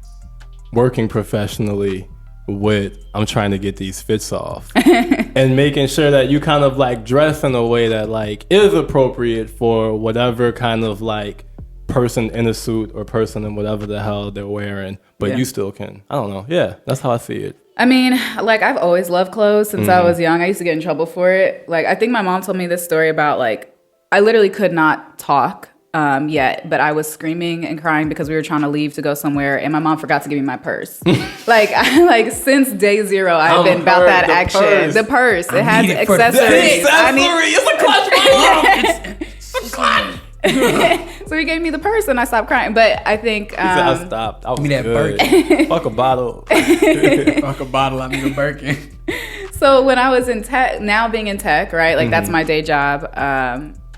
working professionally with, I'm trying to get these fits off and making sure that you kind of like dress in a way that like is appropriate for whatever kind of like person in a suit or person in whatever the hell they're wearing, but you still can, I don't know. Yeah, that's how I see it. I mean, like, I've always loved clothes since I was young. I used to get in trouble for it. Like, I think my mom told me this story about, like, I literally could not talk yet, but I was screaming and crying because we were trying to leave to go somewhere, and my mom forgot to give me my purse. like, since day zero, I've been about that action. Purse. The purse. It has accessories. It's a clutch. So he gave me the purse and I stopped crying. But I think I stopped. I was that good. Fuck a bottle. Fuck a bottle. I need a Birkin. So when I was in tech, now being in tech, right? Like that's my day job.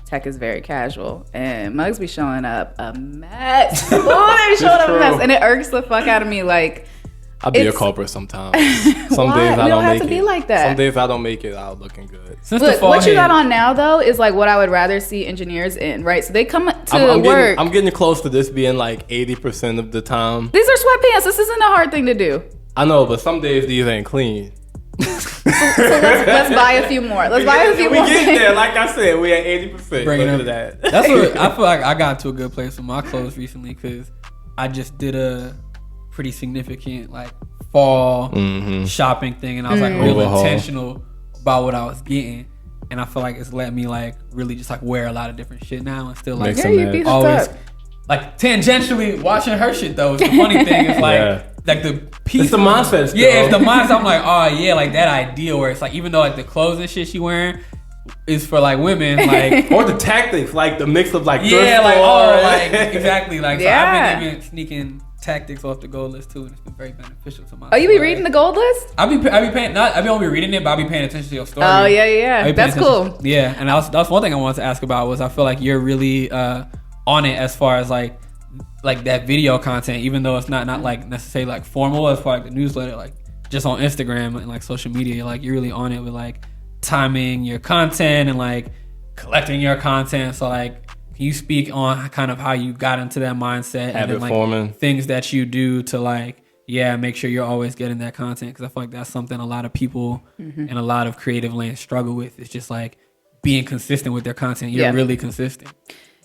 Tech is very casual, and mugs be showing up a mess. Oh, they showing up a mess, and it irks the fuck out of me. Like, I'll be a culprit sometimes. Some Why? days I We don't have make to it. be like that. Some days I don't make it out looking good. Look, what you got on now though is like what I would rather see engineers in, right? So they come to work. I'm getting close to this being like 80% of the time. These are sweatpants. This isn't a hard thing to do. I know, but some days these ain't clean. So let's buy a few more. Let's buy a few more. We get there. Like I said, we at 80%. Bring it Look up. at that. That's what I feel like. I got to a good place with my clothes recently because I just did a pretty significant like fall shopping thing, and I was like real intentional about what I was getting, and I feel like it's let me like really just like wear a lot of different shit now and still like always like tangentially watching her shit though. It's the funny thing is like like the piece. It's the mindset. Yeah, it's the mindset. I'm like, oh yeah, like that ideal where it's like even though like the clothes and shit she wearing is for like women, like or the tactics, like the mix of like yeah, like store. like exactly like so I've been even sneaking tactics off the goal list too, and it's been very beneficial to my. Oh, you be reading the gold list? I be paying. Not I be only reading it, but I be paying attention to your story. Oh yeah. That's cool. Yeah, and that's one thing I wanted to ask about was I feel like you're really on it as far as like that video content, even though it's not like necessarily like formal as far as like the newsletter, like just on Instagram and like social media, like you're really on it with like timing your content and like collecting your content. So like, can you speak on kind of how you got into that mindset and then, like forming things that you do to like make sure you're always getting that content? Because I feel like that's something a lot of people in a lot of creative land struggle with. It's just like being consistent with their content. You're really consistent.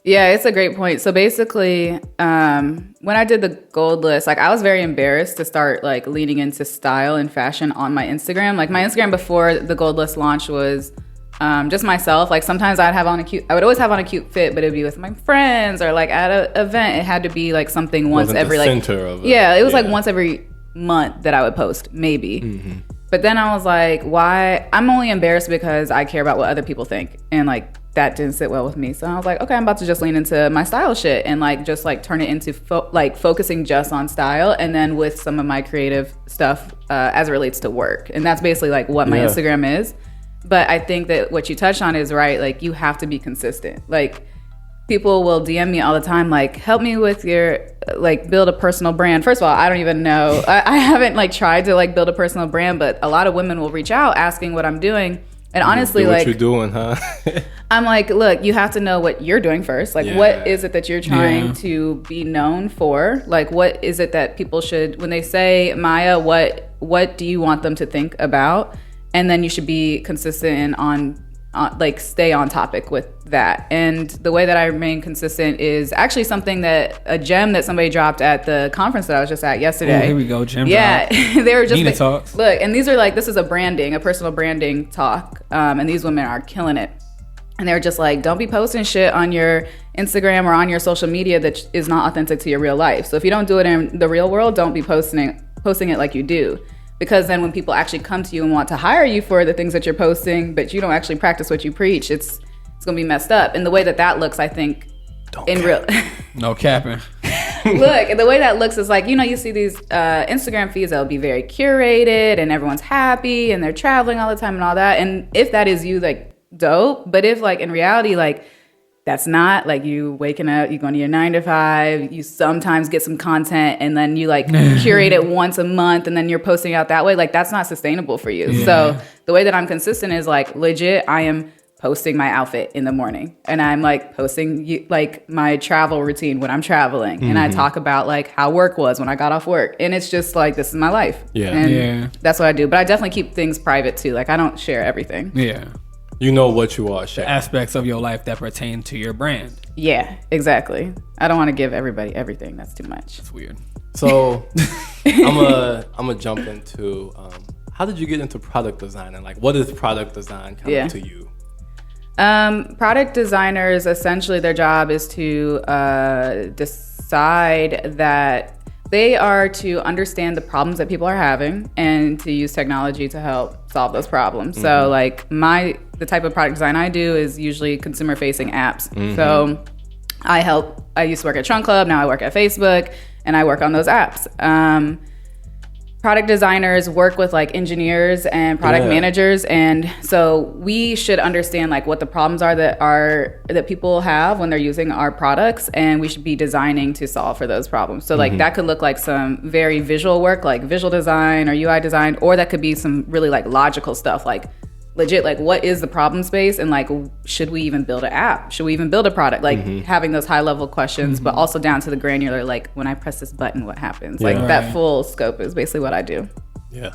Yeah, it's a great point. So basically, when I did the gold list, like I was very embarrassed to start like leaning into style and fashion on my Instagram. Like my Instagram before the gold list launch was just myself. Like sometimes I would always have on a cute fit, but it'd be with my friends or like at an event. It had to be like something once every like center of it. Yeah, it was like once every month that I would post, maybe. But then I was like, why? I'm only embarrassed because I care about what other people think, and like that didn't sit well with me. So I was like, okay, I'm about to just lean into my style shit and like just like turn it into focusing just on style, and then with some of my creative stuff as it relates to work. And that's basically like what my Instagram is. But I think that what you touched on is right. Like you have to be consistent. Like people will DM me all the time, like help me with your like build a personal brand. First of all, I don't even know. I haven't like tried to like build a personal brand, but a lot of women will reach out asking what I'm doing. And honestly, what like you're doing, huh? I'm like, look, you have to know what you're doing first. Like, what is it that you're trying to be known for? Like, what is it that people should, when they say Maya, what do you want them to think about? And then you should be consistent and on like stay on topic with that. And the way that I remain consistent is actually something that a gem that somebody dropped at the conference that I was just at yesterday. Oh, here we go, gem. Yeah, they were just Nina talks. Look, and these are like, this is a personal branding talk, and these women are killing it. And they were just like, don't be posting shit on your Instagram or on your social media that is not authentic to your real life. So if you don't do it in the real world, don't be posting it like you do. Because then when people actually come to you and want to hire you for the things that you're posting, but you don't actually practice what you preach, it's going to be messed up. And the way that looks, I think, real... No capping. Look, the way that looks is like, you see these Instagram feeds that'll be very curated and everyone's happy and they're traveling all the time and all that. And if that is you, like, dope. But if, like, in reality, like, that's not, like, you waking up, you going to your 9 to 5, you sometimes get some content and then you, like, curate it once a month and then you're posting out that way. Like, that's not sustainable for you. Yeah. So the way that I'm consistent is, like, legit, I am posting my outfit in the morning and I'm, like, posting, like, my travel routine when I'm traveling. And I talk about, like, how work was when I got off work. And it's just, like, this is my life. Yeah. And that's what I do. But I definitely keep things private, too. Like, I don't share everything. Yeah. You know what you are sharing. The aspects of your life that pertain to your brand. Yeah, exactly. I don't want to give everybody everything. That's too much. It's weird. So I'm gonna jump into how did you get into product design, and, like, what is product design kind of to you? Product designers, essentially their job is to decide that they are to understand the problems that people are having and to use technology to help solve those problems. So, like, the type of product design I do is usually consumer-facing apps. So I used to work at Trunk Club, now I work at Facebook, and I work on those apps. Product designers work with, like, engineers and product managers, and so we should understand, like, what the problems are that people have when they're using our products, and we should be designing to solve for those problems. So, like, that could look like some very visual work, like visual design or UI design, or that could be some really, like, logical stuff, like legit, like, what is the problem space, and, like, should we even build an app? Should we even build a product? Like, having those high level questions, but also down to the granular, like, when I press this button, what happens? Like, that full scope is basically what I do. Yeah,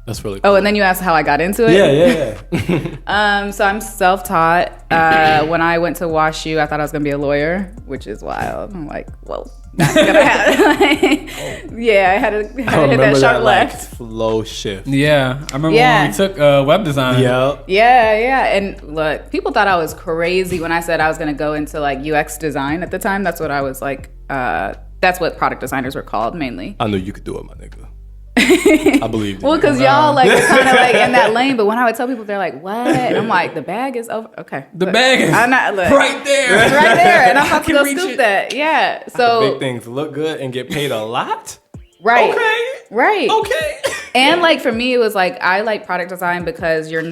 that's really cool. Oh, and then you asked how I got into it? Yeah. So I'm self-taught. When I went to WashU, I thought I was gonna be a lawyer, which is wild. I'm like, whoa. Not gonna happen. Yeah, I had to hit that sharp left. Like, flow shift. Yeah, I remember when we took web design. Yeah. And look, people thought I was crazy when I said I was gonna go into, like, UX design at the time. That's what I was like. That's what product designers were called mainly. I knew you could do it, my nigga. I believe you. Well, because y'all, like, kind of, like, in that lane. But when I would tell people, they're like, what? And I'm like, the bag is over. Okay. The bag is right there. It's right there. And I'm about to go scoop that. Yeah. So the big things look good and get paid a lot? Right. Okay. Right. Okay. And, like, for me, it was like, I like product design because it's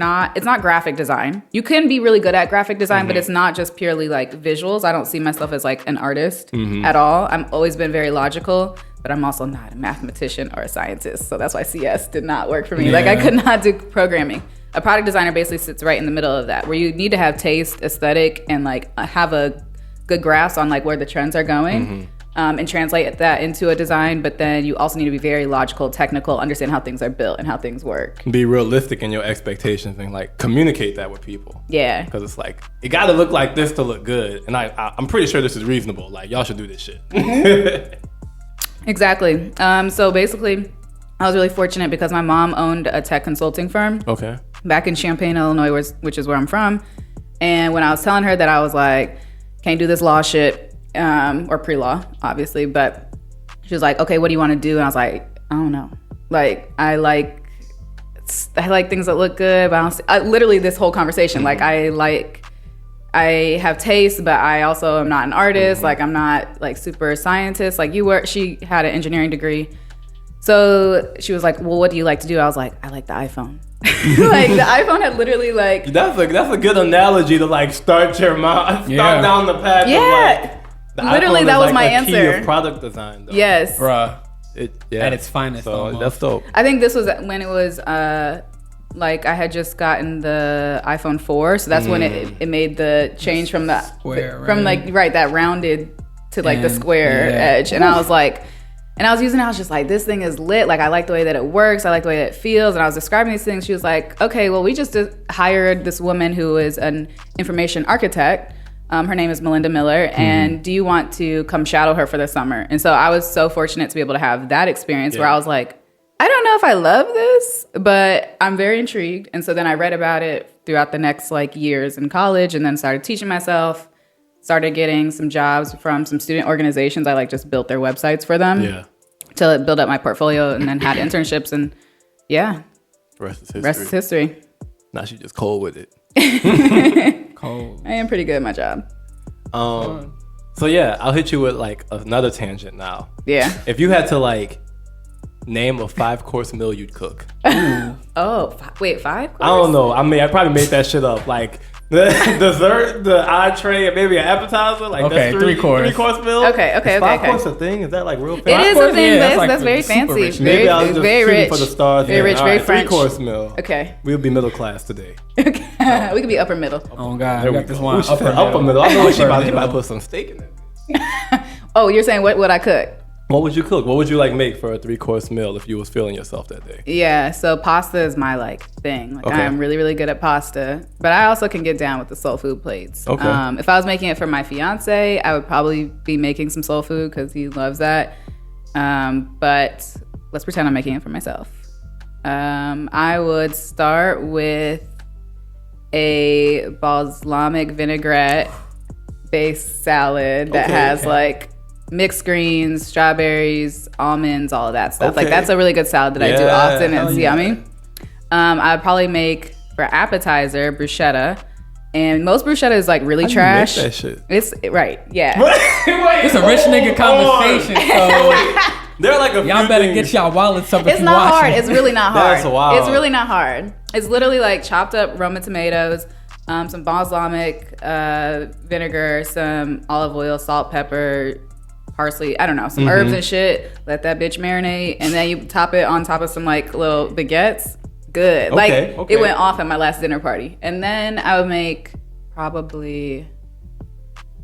not graphic design. You can be really good at graphic design, but it's not just purely, like, visuals. I don't see myself as, like, an artist at all. I've always been very logical, but I'm also not a mathematician or a scientist. So that's why CS did not work for me. Yeah. Like, I could not do programming. A product designer basically sits right in the middle of that, where you need to have taste, aesthetic, and, like, have a good grasp on, like, where the trends are going. And translate that into a design, but then you also need to be very logical, technical, understand how things are built and how things work. Be realistic in your expectations and, like, communicate that with people. Yeah. Because it's like, it got to look like this to look good. And I'm pretty sure this is reasonable. Like, y'all should do this shit. Exactly. So basically, I was really fortunate because my mom owned a tech consulting firm. Okay. Back in Champaign, Illinois, which is where I'm from. And when I was telling her that I was like, can't do this law shit, or pre-law, obviously, but she was like, okay, what do you want to do? And I was like, I don't know. Like, I like things that look good, but literally this whole conversation, like, I have taste, but I also am not an artist. Like, I'm not, like, super scientist like you were. She had an engineering degree. So she was like, well, what do you like to do? I was like, I like the iPhone. Like, the iPhone had literally, like... That's a good analogy to, like, start down the path of, like... Literally, that was like my answer. Key of product design, though. Yes. Bruh. At its finest, so almost. That's dope. I think this was when it was, like, I had just gotten the iPhone 4, so that's when it made the change from the... Square, from, like, that rounded to, like, the square edge. And I was like... And I was using it, I was just like, this thing is lit. Like, I like the way that it works. I like the way that it feels. And I was describing these things. She was like, okay, well, we just hired this woman who is an information architect. Her name is Melinda Miller. And do you want to come shadow her for the summer? And so I was so fortunate to be able to have that experience where I was like, I don't know if I love this, but I'm very intrigued. And so then I read about it throughout the next, like, years in college, and then started teaching myself. Started getting some jobs from some student organizations. I, like, just built their websites for them to build up my portfolio, and then had internships, and the rest is history. Now she's just cold with it. Cold. I am pretty good at my job. So yeah, I'll hit you with like another tangent now. Yeah. If you had to like name a 5-course meal you'd cook. Wait, 5 course? I don't know. I mean, I probably made that shit up. Like the dessert, the entree, and maybe an appetizer. Like Okay, that's 3-course meal. Okay. Is 5 course a thing? Is that like real fancy? It is a thing, yeah, but that's like very super fancy. rich. Maybe I was just very shooting rich. for the stars. Very rich, All very right, French. 3-course meal. Okay. We'll be middle class today. Okay. We could be upper middle. Oh God, There we we got this go. one. Ooh, she said upper middle. I know what she about to put some steak in it. Oh, you're saying what would I cook? What would you cook? What would you like make for a 3-course meal if you was feeling yourself that day? Yeah, so pasta is my like thing. Like Okay. I'm really, really good at pasta, but I also can get down with the soul food plates. Okay. If I was making it for my fiance, I would probably be making some soul food because he loves that. But let's pretend I'm making it for myself. I would start with a balsamic vinaigrette based salad that Okay. has like mixed greens, strawberries, almonds, all of that stuff. Like Okay. that's a really good salad that I do Yeah, often. hell It's yeah. yummy. I'd probably make for appetizer bruschetta, and most bruschetta is like really How do you trash. make that shit? It's right, yeah. It's a rich nigga conversation. So There are like a y'all few better things. get y'all wallets up. If It's you not watching. hard. It's really not hard. That's wild. It's really not hard. It's literally like chopped up Roma tomatoes, some balsamic vinegar, some olive oil, salt, pepper, parsley, I don't know, some herbs and shit. Let that bitch marinate, and then you top it on top of some like little baguettes. Good. Like okay. it went off at my last dinner party. And then I would make probably,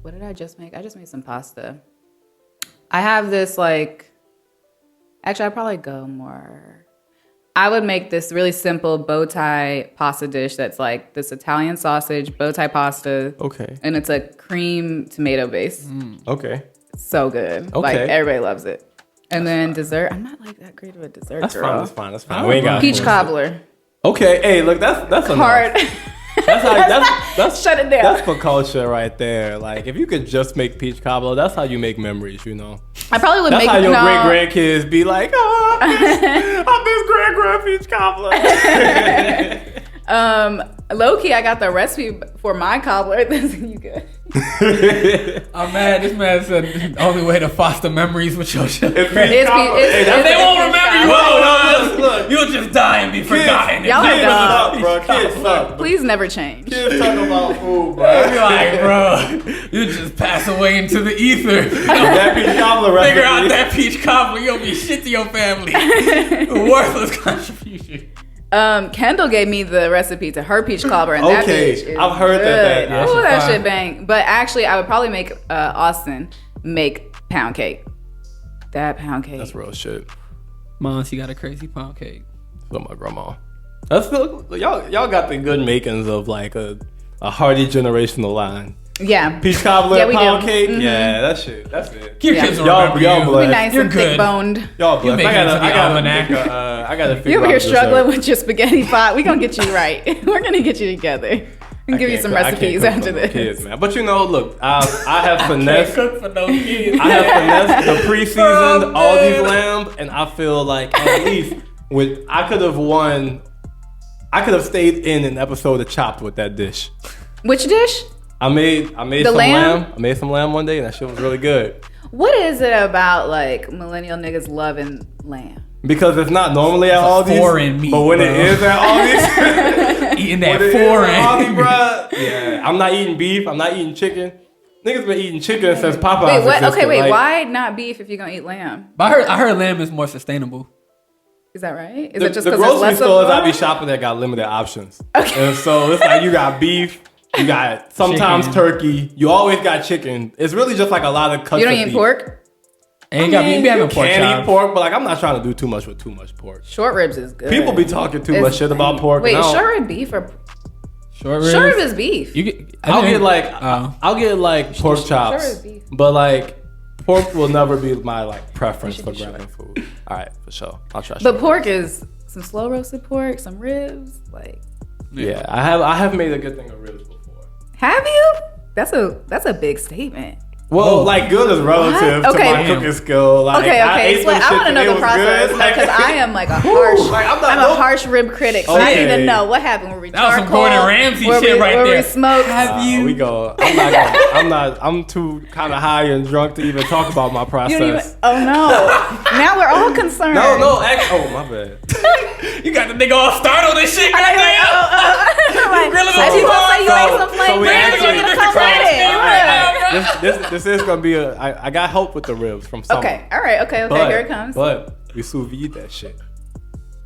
what did I just make? I just made some pasta. I have this like, actually I'd probably go more. I would make this really simple bow tie pasta dish that's like this Italian sausage bow tie pasta. Okay. And it's a cream tomato base. Okay. So good. Okay. Like everybody loves it. And then dessert. I'm not like that great of a dessert That's girl. fine. That's fine. We ain't got Peach cobbler. Okay. Hey, look, that's enough. Hard. That's Shut it down. That's for culture right there. Like if you could just make peach cobbler, that's how you make memories. You know. I probably would That's make how your no, great grandkids be like, oh, I miss peach cobbler. Low key, I got the recipe for my cobbler. You good? I'm mad. This man said the only way to foster memories with your children. It's they won't remember you. Whoa, look. You'll just die and be forgotten. Y'all are Kids dumb. suck, bro. Kids suck. Please never change. Kids talk about food, bro. Be like, bro, you just pass away into the ether. That peach cobbler recipe. Figure out that peach cobbler, you'll be shit to your family. Worthless contribution. Kendall gave me the recipe to her peach cobbler, and that Okay, bitch is I've heard that- good. that Ooh, that shit shit bang. But actually, I would probably make Austin make pound cake. That pound cake. That's real shit. Mom, she got a crazy pound cake. From my grandma. That's y'all got the good makings of like a hearty generational line. Yeah. Peach cobbler, Yeah, we pound do. cake. Mhm. Yeah, that's it. That's it. Your Yeah. kids will Y'all- remember y'all you. blessed. Be nice You're and good. thick boned. Y'all You blessed. make it into the I almanac. gotta figure You over out here dessert. struggling with your spaghetti pot. We're gonna get you right. We're gonna get you together. And give you some recipes after this. Kids, man. But you know, look, I have finessed. Cook for no kids. I have finessed the preseasoned Aldi's lamb, and I feel like at least I could have won. I could have stayed in an episode of Chopped with that dish. Which dish? I made The some lamb? lamb. I made some lamb one day, and that shit was really good. What is it about like millennial niggas loving lamb? Because it's not normally at Aldi's, foreign meat, but when bro. it is at Aldi's, Eating when that it is at Aldi, foreign. bruh, yeah, I'm not eating beef. I'm not eating chicken. Niggas been eating chicken since Popeyes Wait, what? existed. Okay, wait. Like, Why not beef if you're gonna eat lamb? But I heard lamb is more sustainable. Is that right? Is The, it just the because there's grocery less stores of I be one? shopping at got limited options. Okay. And so it's like you got beef, you got sometimes Chicken. turkey, you always got chicken. It's really just like a lot of cuts You don't of eat beef. pork? Ain't got me be having You pork can chops. eat pork, but like I'm not trying to do too much with too much pork. Short ribs is good. People be talking too It's much shit about bang. pork. Wait, and I don't- short rib beef or Short ribs. short rib is beef? You get, I'll get like Oh. I'll get like pork chops, Sure is beef. but like pork will never be my like preference for be sure. grabbing food. All right, for sure. I'll try. But pork is some slow roasted pork, some ribs. Like, yeah, I have made a good thing of ribs before. have you? That's a big statement. Well, like good is relative to Okay. my cooking skill. Like, Okay, I ate explain. some I want to shit know and it the was process good. because I am like a harsh. Like, I'm a harsh rib critic, so I need to Okay. know what happened. Were we That was some charcoal? Gordon Ramsay Were shit we, right were there. we smoked? We go. I'm too kind of high and drunk to even talk about my You process. don't even. Oh no! Now we're all concerned. No. Oh, my bad. You got the nigga all startled and shit. I'm like, grilling as the you gonna say you so- ate some so flame we ribs, actually- you're gonna come with it. Right. This is gonna be I got help with the ribs from someone. Okay. All right. Okay. But, Here it comes. But we sous vide that shit.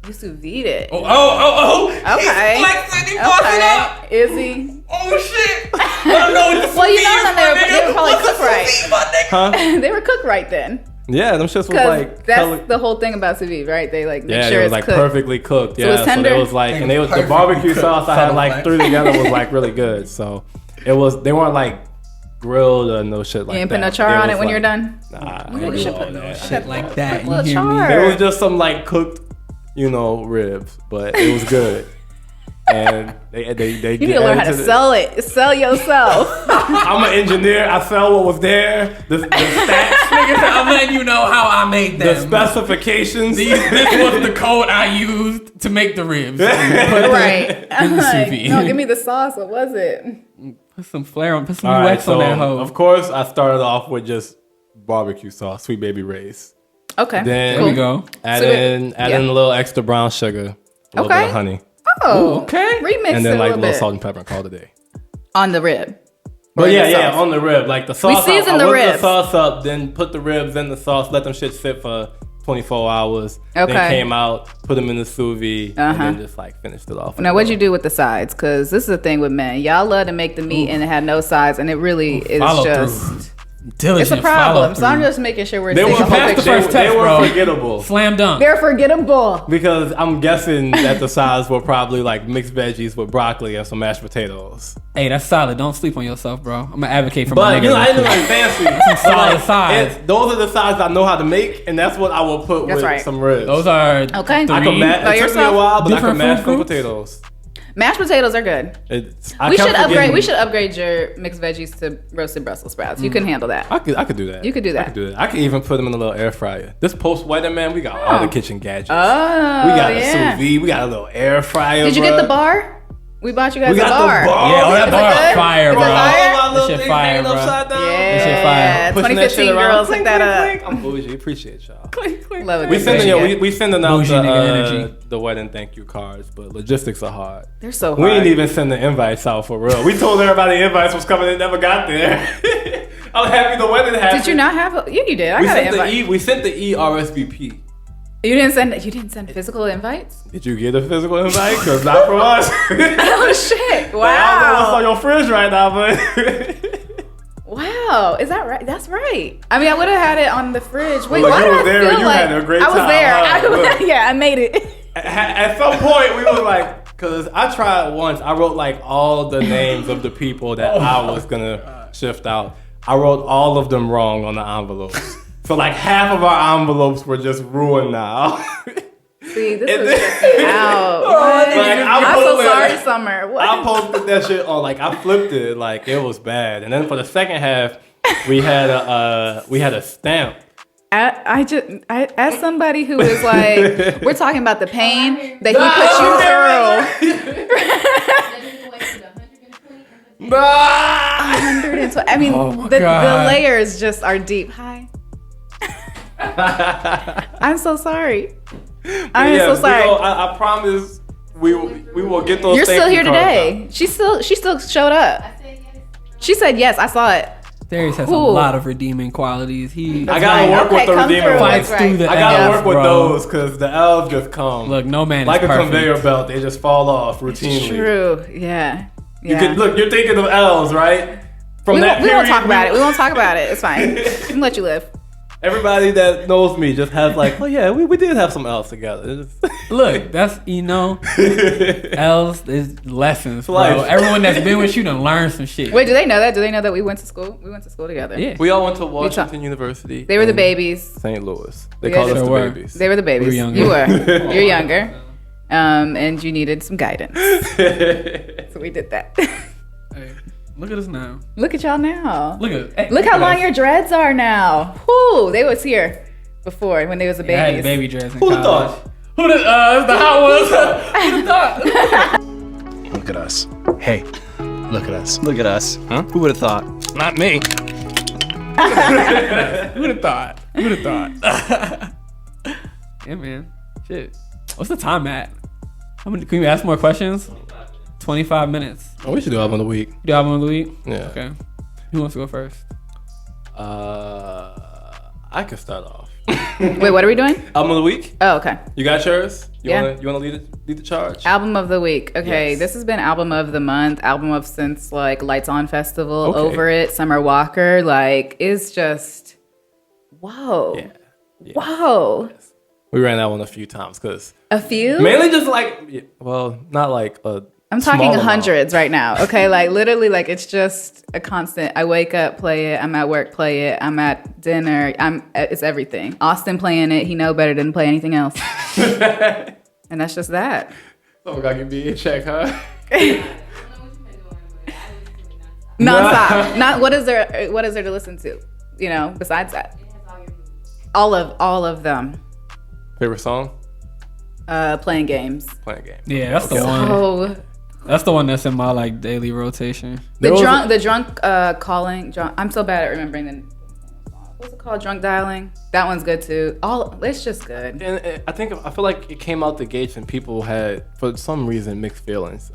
You sous vide it. Oh. Okay. He's flexing. He busting up. Is he? Oh shit. I don't know what the Well, you sous know vide them, is, they were probably What's a cooked sous right. vide, my nigga? Huh? They were cooked right then. Yeah, them shits was Because like that's the whole thing about sous vide, right? They like make yeah, sure it was it's like cooked. perfectly cooked. So Yeah, it's tender? so it was like, and they was the Perfectly barbecue cooked. sauce I had like Flex. threw together was like really good. So it was they weren't like grilled or no shit like that. You ain't put no char They on was it when like- you're done. Nah, I You ain't should do all put that. Shit like that. You Little hear char. me? It was just some like cooked, ribs, but it was good. And they You need to learn how to sell it. Sell yourself. I'm an engineer. I sell what was there. The stats, Nigga said, I'm letting you know how I made the them. specifications. This was the code I used to make the ribs. Right. I'm the sous like, vide. no, give me the sauce. What was it? Put some flair on. Put some All right, wax on that hoe. of course, I started off with just barbecue sauce, Sweet Baby Ray's. Okay. Then There we go. Add So in a little extra brown sugar, a little bit Okay. of honey, Oh, okay. Remix and it then a like a little little bit. salt and pepper and call it a day. On the rib. Or But in yeah, the yeah, sauce. on the rib, like the sauce. season I the whipped ribs. the sauce up, then put the ribs in the sauce, let them shit sit for 24 hours. Okay. Then came out, put them in the sous vide, and Uh-huh. then just like finished it off. Now, what'd you do with the sides? Because this is the thing with men. Y'all love to make the meat and it had no sides, and it really is Follow just. through. Diligent It's a problem. follow So I'm through. just making sure we're They seeing were the whole past the picture. first test, They were bro. forgettable. Slam dunk. They're forgettable. Because I'm guessing that the sides were probably like mixed veggies with broccoli and some mashed potatoes. Hey, that's solid. Don't sleep on yourself, bro. I'm gonna advocate for But my nigga. you know, I real ain't quick. like fancy. Some solid Like, sides. those are the sides I know how to make, and that's what I will put That's with right. some ribs. Those are Okay. I can three. mash. By It took me a yourself? while, but I Different can mash food some groups? potatoes. Mashed potatoes are good. I We kept should upgrade. forgetting- We should upgrade your mixed veggies to roasted Brussels sprouts. You can handle that. I could do that. You could do that. I could do that. I could even put them in a little air fryer. This post wedding, man, we got all the kitchen gadgets. Oh, we got a yeah. sous vide. We got a little air fryer. Did you get bruh. the bar? We bought you guys We a got bar. the bar. Yeah, oh, that Is it bar good? fire, Is it bro. fire? All my That little shit things fire, hanging bro. upside down. Yeah, That shit fire. Pushing that shit 2015 around. girls, Clink, hook that clink, up. clink. I'm bougie. Appreciate y'all. Love it. We sending Bougie. we sending out Bougie nigga energy. the wedding thank you cards, but logistics are hard. They're so We hard. ain't even send the invites out for real. We told everybody the invites was coming, it never got there. I'm happy the wedding happened. Did you not have? Yeah, you did. I We got an sent the invite. we sent the RSVP. You didn't send. You didn't send physical invites. Did you get a physical invite? Cause not from us. Oh shit! I don't know what's on Wow. your fridge right now, but Wow. Is that right? That's right. I mean, I would have had it on the fridge. Wait, Look, why you did were I there, feel you like had a great I was time, there? huh? Look. Yeah, I made it. at some point we was like, cause I tried once. I wrote like all the names of the people that I was gonna shift out. I wrote all of them wrong on the envelopes. So like half of our envelopes were just ruined now. See, this And was then- just out. Like, I'm so posted- sorry, Summer. What? I posted that shit on like I flipped it like it was bad. And then for the second half, we had a stamp. As somebody who is like, we're talking about the pain that he put you through. Nah. 120. I mean, the God. layers just are deep. Hi. I'm so sorry. I'm Yeah, so sorry. I promise we will get those. You're thank still you here cards today. She still showed up. She said yes. I saw it. Darius has a Cool. lot of redeeming qualities. He I gotta right. work with Okay, the come redeeming through. ones. fights That's through right. the I gotta L's, work with bro. those because the L's just come. Look, no man like is a perfect. conveyor belt, they just fall off routinely. True. Yeah. You could look. You're thinking of L's, right? From We that won't period, talk about it. We won't talk about it. It's fine. We can let you live. Everybody that knows me just has like, oh yeah, we did have some L's together. Look, that's L's is lessons, bro. Life. Everyone that's been with you done learned some shit. Wait, do they know that? Do they know that we went to school? We went to school together. Yeah. We all went to Washington University. They were the in babies. St. Louis. They We called had- us Sure the were. babies. They were the babies. We're younger. You were. You're younger. And you needed some guidance. So we did that. Hey, Look at us now. Look at y'all now. Look how long your dreads are now. Whoo, they was here before when they was a baby. I had baby dreads in Who'd have college. thought? That's the hot ones. Who'd have thought? Look at us. Hey, look at us. Look at us. Huh? Who would have thought? Not me. Who'd have thought? Who'd have thought? Yeah, man. Shit. What's the time at? How many? Can we ask more questions? 25 minutes. Oh, we should do album of the week. Do album of the week? Yeah. Okay. Who wants to go first? I can start off. Wait, what are we doing? Album of the week. Oh, okay. You got yours? You Yeah. wanna lead the charge? Album of the week. Okay, Yes. this has been album of the month, album of since like Lights On Festival, Okay. Over It, Summer Walker. Like, it's just, whoa. Yeah. Whoa. We ran that one a few times because A few? mainly just like, well, not like a. I'm talking small amount. hundreds right now. Okay, like literally, like it's just a constant. I wake up, play it. I'm at work, play it. I'm at dinner. It's everything. Austin playing it. He know better than play anything else. And that's just that. Oh, gotta give me a check, huh? Nonstop. Not what is there? What is there to listen to? You know, besides that, all of them. Favorite song? Playing games. Playing game. Yeah, that's the one. Oh, That's the one that's in my like daily rotation. the drunk calling. I'm so bad at remembering the. What's it called? Drunk dialing. That one's good too. It's just good. And I feel like it came out the gates and people had, for some reason, mixed feelings.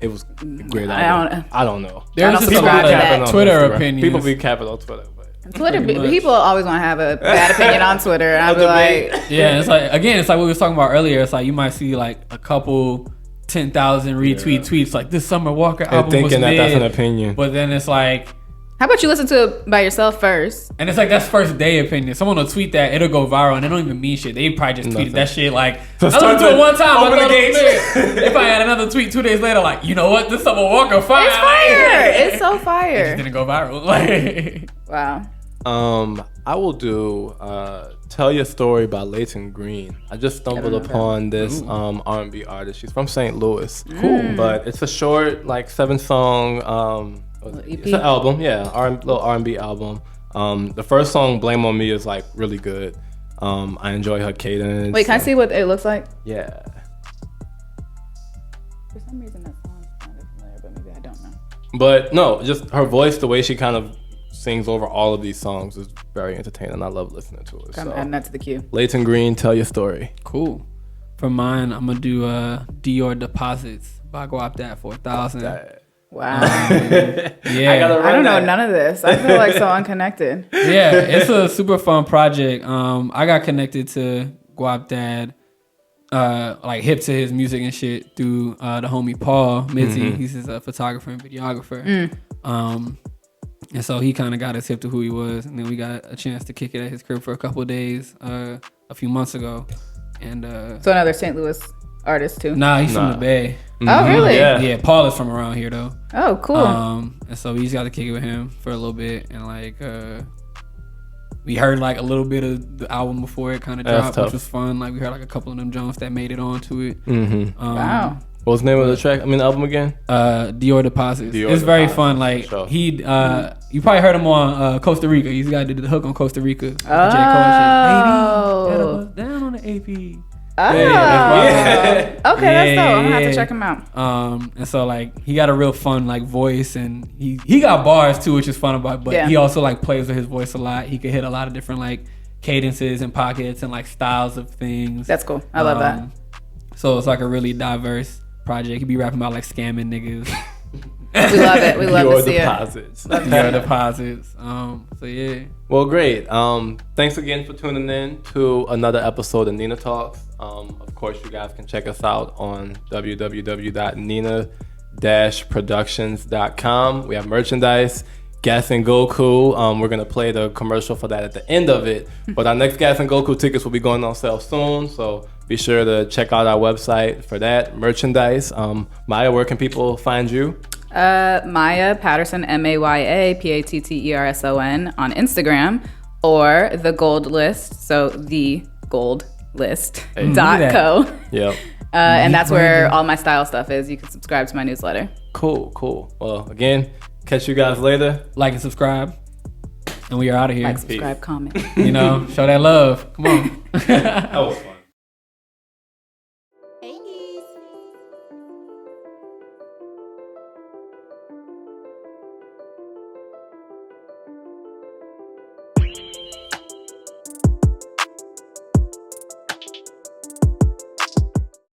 It was a great album. I don't know. There's don't just a subscribe lot to of that. Twitter Instagram. opinions. People be capping on Twitter. But Twitter, Pretty much. people always want to have a bad opinion on Twitter, and I'll be like, Yeah, it's like it's like what we were talking about earlier. It's like you might see like a couple 10,000 retweet tweets like this Summer Walker and album was thinking that that's mid, an opinion. but then it's like, how about you listen to it by yourself first? and it's like that's first day opinion. Someone will tweet that, it'll go viral, and they don't even mean shit. They probably just tweeted that shit like I listened to it one time. I Open the thought it was gates. mid. They probably had another tweet 2 days later like, you know what, this Summer Walker fire. It's fire! It's so It just fire! didn't go viral. Like, Wow. I will do "Tell Your Story" by Leighton Green. I just stumbled upon this R&B artist. She's from St. Louis. Cool, but it's a short, like 7-song. It's an album, yeah, little R&B album. The first song, "Blame on Me," is like really good. I enjoy her cadence. Wait, can I see what it looks like? Yeah. For some reason, that song sounded familiar, but maybe I don't know. But no, just her voice, the way she kind of sings over all of these songs is very entertaining. I love listening to it. I'm So. adding that to the queue. Leighton Green, "Tell Your Story." cool. For mine, I'm gonna do Dior Deposits by Guap Dat 4000. Wow. Yeah, I don't know none of this. I feel like so unconnected. yeah, it's a super fun project. I got connected to Guap Dad, like hip to his music and shit through the homie Paul Mitzi. He's his photographer and videographer. And so he kind of got us hip to who he was, and then we got a chance to kick it at his crib for a couple of days a few months ago. And So another St. Louis artist too. nah, he's from the Bay. Oh, really? Yeah. Yeah, Paul is from around here though. Oh, cool. And so we just got to kick it with him for a little bit, and like we heard like a little bit of the album before it kind of That's dropped, tough. which was fun. Like we heard like a couple of them Jones that made it onto it. Wow. What was the name of the track? I mean, the album again? Dior Deposits. Dior It's very Deposits, fun. Like for sure. he, you probably heard him on Costa Rica. He's got to do the hook on Costa Rica. with the J. Cole shit. Oh. Baby, gotta bust down on the AP. Oh. Yeah. Okay, that's dope. I'm gonna have yeah. to check him out. And so like he got a real fun like voice, and he got bars too, which is fun about. But Yeah. he also like plays with his voice a lot. He could hit a lot of different like cadences and pockets and like styles of things. That's cool. I love that. So it's like a really diverse project. He be rapping about like scamming niggas. We love it. We love Your to see it. deposits. Dior Deposits. So yeah. Well, great. Thanks again for tuning in to another episode of Nina Talks. Of course, you guys can check us out on www.nina-productions.com. We have merchandise. Gas and Goku. We're gonna play the commercial for that at the end of it. But our next Gas and Goku tickets will be going on sale soon, so be sure to check out our website for that merchandise. Maya, where can people find you? Maya Patterson, MayaPatterson on Instagram, or The Gold List, so The Gold List.co. Yep. And that's where all my style stuff is. You can subscribe to my newsletter. Cool. Well, again, Catch you guys later. Like and subscribe. And we are out of here. Like, subscribe, comment. You know, show that love. Come on. That was fun.